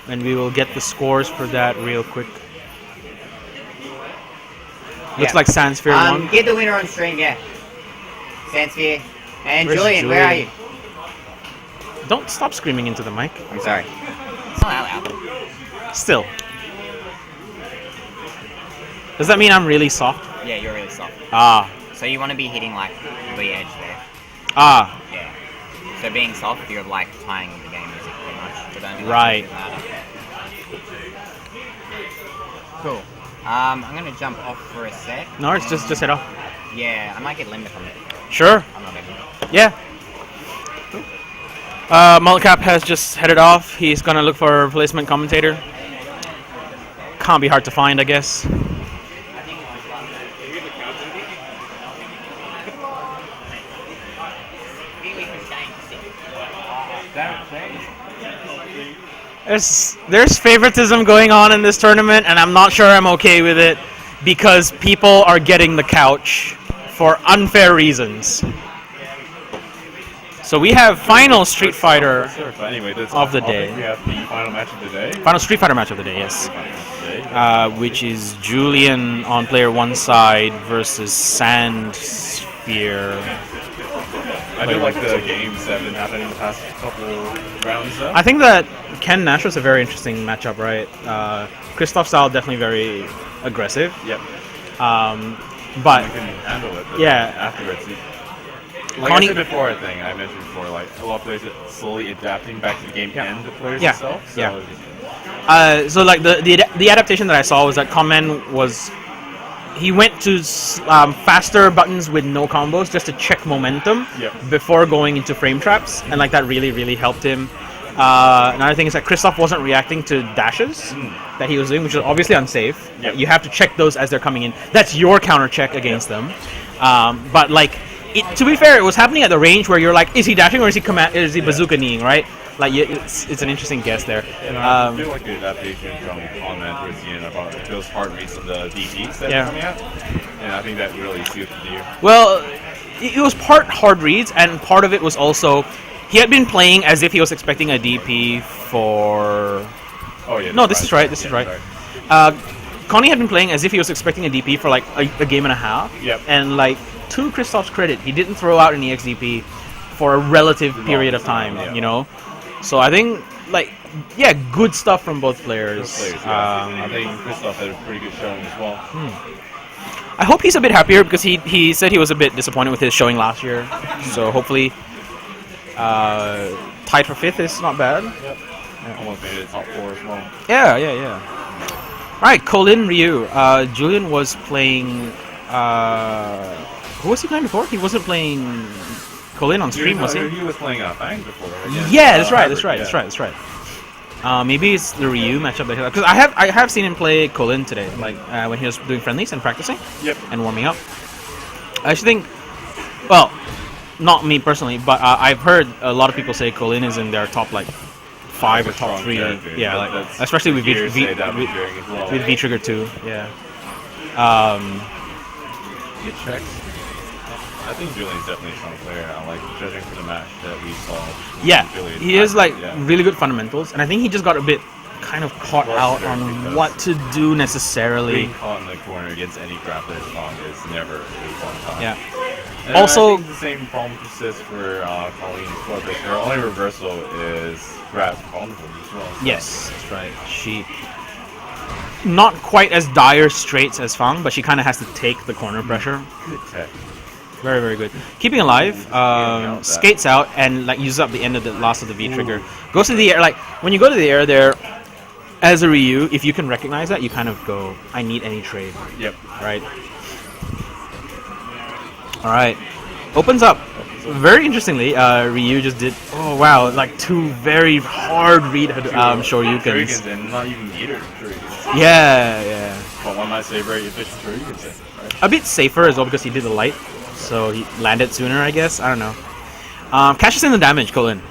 And we will get the scores for that real quick. Looks Yeah. like Sandsphere won. Get the winner on stream, yeah. Sandsphere. And Where's Julian, where are you? Don't stop screaming into the mic. I'm sorry. It's not that loud. Still. Does that mean I'm really soft? Yeah, you're really soft. Ah. So you want to be hitting like the edge there. Ah. Yeah. So being soft, you're like playing the game music pretty much. But don't be like Right. too loud. Cool. I'm gonna jump off for a sec. No, it's just head off. Yeah, I might get Linda from it. Sure. I'm not making it. Yeah. Multicap has just headed off. He's gonna look for a replacement commentator. Can't be hard to find, I guess. There's favoritism going on in this tournament, and I'm not sure I'm okay with it because people are getting the couch for unfair reasons. So we have final Street Fighter Anyway, of the day. We have the final match of the day. Final Street Fighter match of the day, yes. Which is Julian on player 1 side versus Sandsphere. I do like the games that have been happening in the past couple rounds, though. I think that Ken Nash was a very interesting matchup, right? Kristoff style definitely very aggressive. Yep. But You can handle it. But Yeah. Afterwards, like Connie- I said before, I mentioned before, like a lot of players are slowly adapting back to the game and the players Yeah. itself. So Yeah. So like the adaptation that I saw was that Conman he went to faster buttons with no combos just to check momentum Yep. before going into frame traps, and like that really helped him. Another thing is that Kristoff wasn't reacting to dashes that he was doing, which is obviously unsafe. Yep. You have to check those as they're coming in. That's your counter check against them. But like, to be fair, it was happening at the range where you're like, is he dashing or is he bazooka kneeing, right? Like, it's an interesting guess there. And I feel like the adaptation from Conman towards the end about those hard reads of the DPs that Yeah. are coming out, and I think that really suited you. Well, it was part hard reads, and part of it was also he had been playing as if he was expecting a DP for. Oh yeah. No, this is right. This is right. Connie had been playing as if he was expecting a DP for like a game and a half. Yep. And like, to Kristoff's credit, he didn't throw out an EXDP for a relative period of time. Yeah. You know, so I think like good stuff from both players. I think Kristoff had a pretty good showing as well. I hope he's a bit happier because he said he was a bit disappointed with his showing last year. So hopefully, tied for 5th is not bad. Almost made it top 4 as well. Yeah. Right, Colin Ryu. Julian was playing. Who was he playing before? He wasn't playing Colin on stream, was he? He was playing Fang before. Yeah, that's right. Maybe it's the Ryu matchup because I have seen him play Colin today, like when he was doing friendlies and practicing. Yep. And warming up. I actually think, well, not me personally, but I've heard a lot of people say Colin is in their top like 5 or top 3. Yeah, like especially with V Trigger 2. Yeah. get checks. I think Julian's definitely a strong player. I like judging from the match that we saw. Yeah, Julian he has like yeah. really good fundamentals, and I think he just got a bit kind of caught out on because what to do necessarily. Being caught in the corner against any grappler is never a fun time. Yeah. And Also- I think the same problem persists for Colleen as well, but her only reversal is grab Colleen as well. So. Yes, that's right. She not quite as dire straits as Fang, but she kind of has to take the corner pressure. Good tech. Very, very good. Keeping alive, out that. skates out and like uses up the end of the last of the V trigger. Goes to the air. Like when you go to the air there, as a Ryu, if you can recognize that, you kind of go, I need any trade. Yep. Right. All right. Opens up. Very interestingly, Ryu just did. Oh wow! Like two very hard read Shoryukens. Shoryukens and not even meter Shoryukens. Yeah, yeah. But one might say very efficient Shoryukens. Right? A bit safer as well because he did the light, so he landed sooner, I guess. I don't know. Cashes in the damage, Colin.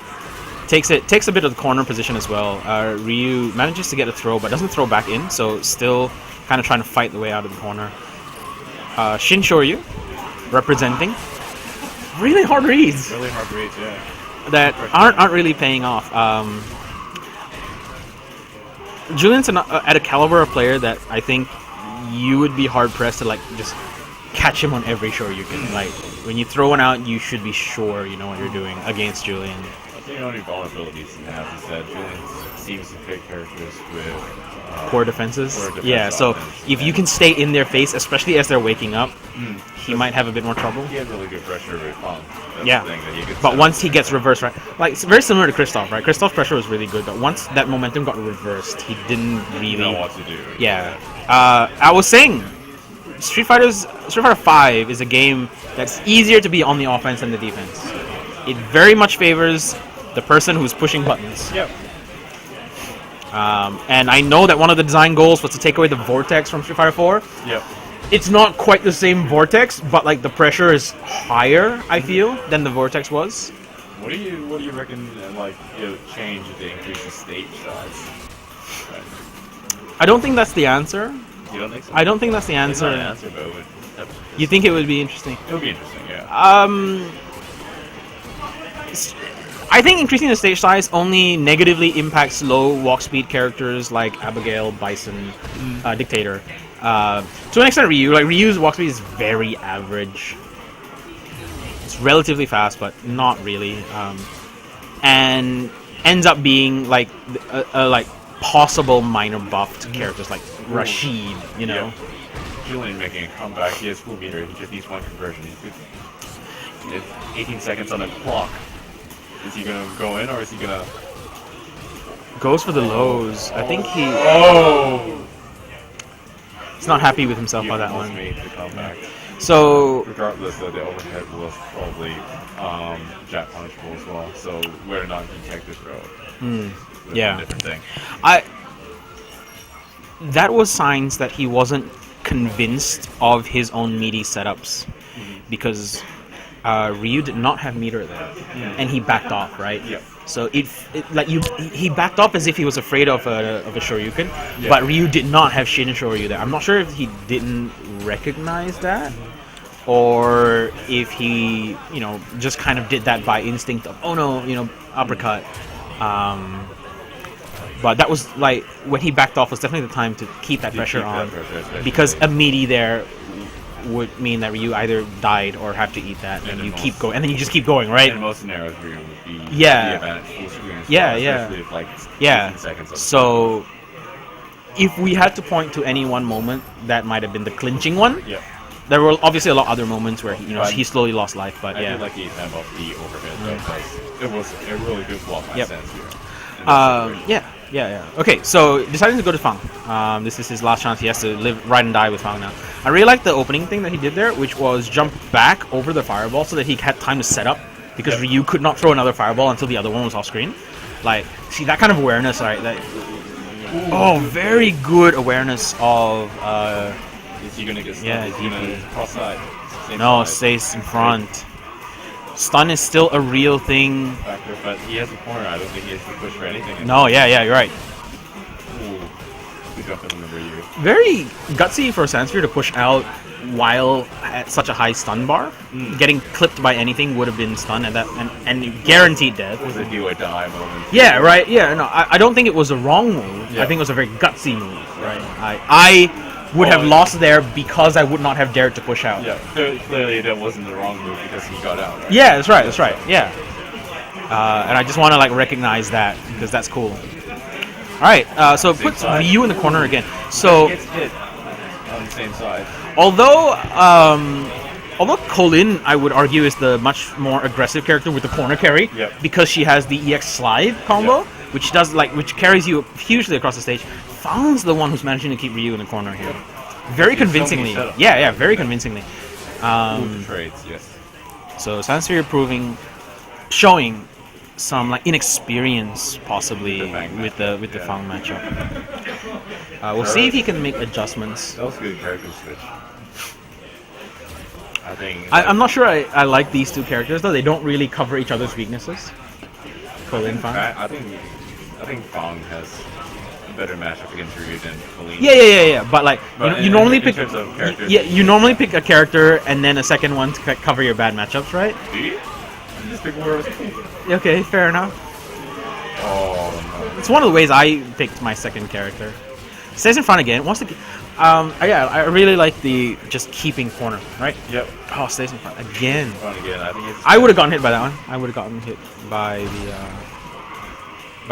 Takes a bit of the corner position as well. Ryu manages to get a throw, but doesn't throw back in, so still kind of trying to fight the way out of the corner. Shin Shoryu representing. Really hard reads Really hard reads, yeah. that aren't really paying off. Julian's at a caliber of player that I think you would be hard pressed to like just catch him on every Shoryuken. Like when you throw one out, you should be sure you know what you're doing against Julian. I think the only vulnerabilities he has is that Julian seems to pick characters with Poor defenses. poor defense Yeah, so offense, if you and can stay in their face, especially as they're waking up, he might have a bit more trouble. he had really good pressure with Fong. That's Yeah. the thing, that he could But set once up he gets reversed, right? Like, it's very similar to Kristoff, right? Kristoff's pressure was really good, but once that momentum got reversed, he didn't you know really... what to do. Yeah. I was saying, Street Fighter 5 is a game that's easier to be on the offense than the defense. It very much favors the person who's pushing buttons. Yep. And I know that one of the design goals was to take away the vortex from Street Fighter 4. Yep. It's not quite the same vortex, but like the pressure is higher, I feel, than the vortex was. What do you reckon like it would change if they increase the stage size? Right. I don't think that's the answer. You don't think so? I don't think that's the It's not an answer. answer, but it would, You think it would be interesting? it would be interesting, yeah. I think increasing the stage size only negatively impacts low walk speed characters like Abigail, Bison, Dictator. To an extent, Ryu. Like Ryu's walk speed is very average. It's relatively fast, but not really. And ends up being like a like possible minor buff to characters like Rashid. You know. Yeah. Julian making a comeback. He has full meter. He just needs one conversion. He has 18 seconds on the clock. Is he gonna go in or is he gonna? Goes for the lows. I think he's Oh! not happy with himself He by that almost one. made the comeback. So Regardless, though, the overhead was probably Jack punishable as well. So whether or not he teched the throw. That's yeah. a different thing. That was signs that he wasn't convinced of his own meaty setups, because Ryu did not have meter there, and he backed off, right? Yep. So he backed off as if he was afraid of a Shoryuken, but Ryu did not have Shin Shoryu there. I'm not sure if he didn't recognize that, or if he, just kind of did that by instinct of, oh no, uppercut. But that was like when he backed off was definitely the time to keep that pressure on, because a meaty there would mean that Ryu either died or have to eat that, and you keep going, and then you just keep going, right? In most scenarios, Ryu would be Yeah. the advantage full screen. Yeah, especially if, like, Yeah. 18 seconds of So if we had to point to any one moment, that might have been the clinching one. yeah. There were obviously a lot of other moments where Right. he slowly lost life, but I yeah. did like the example of the overhead though, because it was a really good block by Yep. Sense here. And that's the great- Yeah. Okay, so deciding to go to Fang. This is his last chance. He has to live, ride and die with Fang now. I really like the opening thing that he did there, which was jump back over the fireball so that he had time to set up, because Yep. Ryu could not throw another fireball until the other one was off screen. Like, see that kind of awareness, right? Very good awareness of. Is he gonna get stunned? Yeah, Is he gonna DP. cross side? Same No, side. stays in front. Stun is still a real thing. Factor, but he has a corner. I don't think he has to push for anything. No, yeah, you're right. Ooh. Good jump in the Ryu. Very gutsy for Sansphere to push out while at such a high stun bar. Getting clipped by anything would have been stun at that, and guaranteed death. It was a do or die moment. Yeah, right. Yeah, no, I don't think it was a wrong move. Yeah. I think it was a very gutsy move. Right. I would have lost there because I would not have dared to push out. Yeah, clearly that wasn't the wrong move because he got out. Right? Yeah, that's right. That's right. Yeah. And I just want to like recognize that because that's cool. All right. So Same put side. Ryu in the corner again. So He gets hit on the same side. although Colin, I would argue, is the much more aggressive character with the corner carry Yep. because she has the EX slide combo, Yep. which carries you hugely across the stage. Fang's the one who's managing to keep Ryu in the corner here, very There's so many convincingly. setups. Yeah, very convincingly. Move trades, yes. So Sansphere showing some like inexperience possibly with the Yeah. Fang matchup. We'll see if he can make adjustments. That was a good character switch. I think. I'm not sure I like these two characters though. They don't really cover each other's weaknesses. Colin Fang. I think Fang has a better matchup against Ryu than Colleen. Yeah. But like But you in- normally in pick. terms of characters- You normally pick a character and then a second one to cover your bad matchups, right? Do you? You just pick where it was cool. Okay, fair enough. Oh no. It's one of the ways I picked my second character. Stays in front again. Wants to. I really like the just keeping corner, right? Yep. Oh, stays in front again. Run again. I think it's. I would have gotten hit by that one. I would have gotten hit by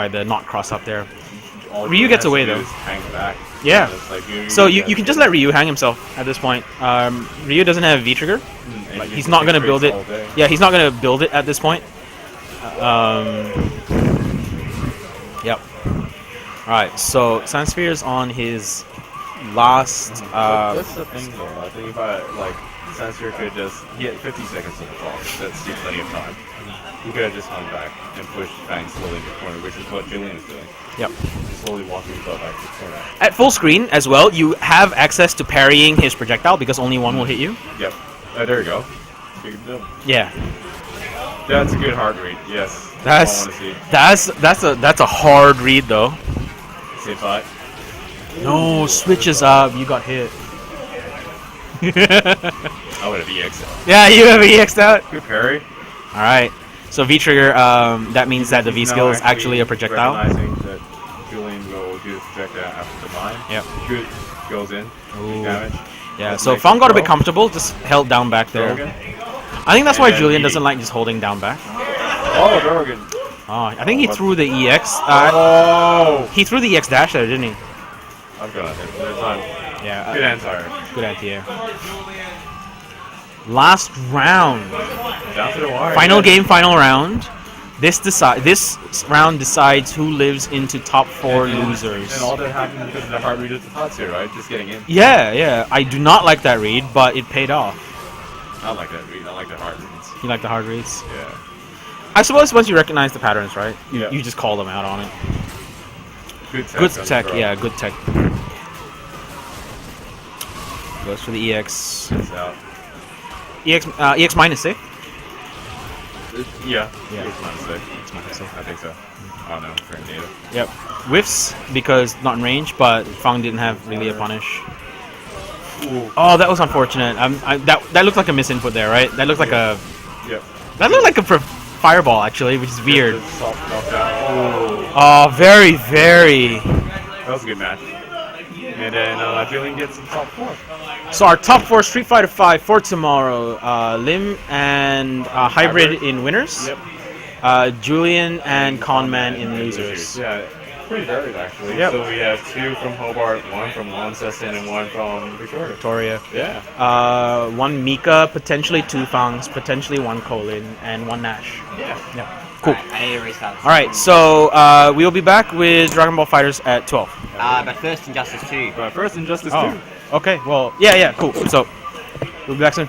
the not cross up there. all Ryu he gets has away, to do though. is hang back. Yeah. It's like So you can just let Ryu hang himself at this point. Ryu doesn't have V trigger. Like, he's not gonna build it. Yeah, he's not gonna build it at this point. Yep. All right. So Sansphere's on his last. That's the thing, though. I think if Sansphere could just get 50 seconds of the clock. That's still plenty of time. He could have just hung back and pushed Fang slowly into the corner, which is what Julian is doing. Yep. Slowly walking himself back to the corner. At full screen as well, you have access to parrying his projectile because only one will hit you. Yep. Oh, there you go. Big deal. Yeah. That's a good hard read. Yes. That's I want to see. that's a hard read though. Save 5. No, switches up. You got hit. I would have EX out. Yeah, you have EX'd out. Good parry. All right. So V trigger. That means that the V He's skill now is actually a projectile. Recognizing that Julian will do the projectile after the mine. Yep. Good. Goes in. Ooh. Damage. Yeah. Let's So make Fang it got a bit throw. comfortable, just held down back there. Drogan. I think that's why And then Julian he- doesn't like just holding down back. Oh, Drogan. Oh, I think he What? threw the EX. Oh! He threw the EX dash there, didn't he? I've got it. There's time. Yeah. Good anti-air. Good idea. Last round. Down to the wire. Final yeah. game, final round. This round decides who lives into top 4 losers. And all that happened because of the hard read at the thoughts here, right? Just getting in. Yeah. I do not like that read, but it paid off. I like that read. I like the hard reads. You like the hard reads? Yeah. I suppose once you recognize the patterns, right? Yeah. You just call them out on it. Good tech. Good on the tech, throw. yeah, good tech. Goes for the EX. It's out. EX minus 6? Yeah. Yeah. It's minus 6. EX minus 6. I think so. I don't know. Frame data. Yep. Whiffs because not in range, but Fang didn't have really a punish. Ooh. Oh, that was unfortunate. That looked like a misinput there, right? That looked like a Yep. fireball actually, which is weird. Just soft knockdown. Oh. Oh, very, very. That was a good match. And then Julian gets some top 4. So our top 4 Street Fighter 5 for tomorrow: Lim and Hybrid in winners. Yep. Julian and Conman in losers. Yeah. Pretty varied actually. Yep. So we have 2 from Hobart, 1 from Launceston, and 1 from Victoria. Victoria. Yeah. 1 Mika, potentially 2 Fangs, potentially 1 Colin, and 1 Nash. Yeah. Yeah. Cool. I need to restart. All right, so we'll be back with Dragon Ball Fighters at 12. But first Injustice 2. But first Injustice Oh. 2. Okay. Well, yeah. Cool. So we'll be back soon.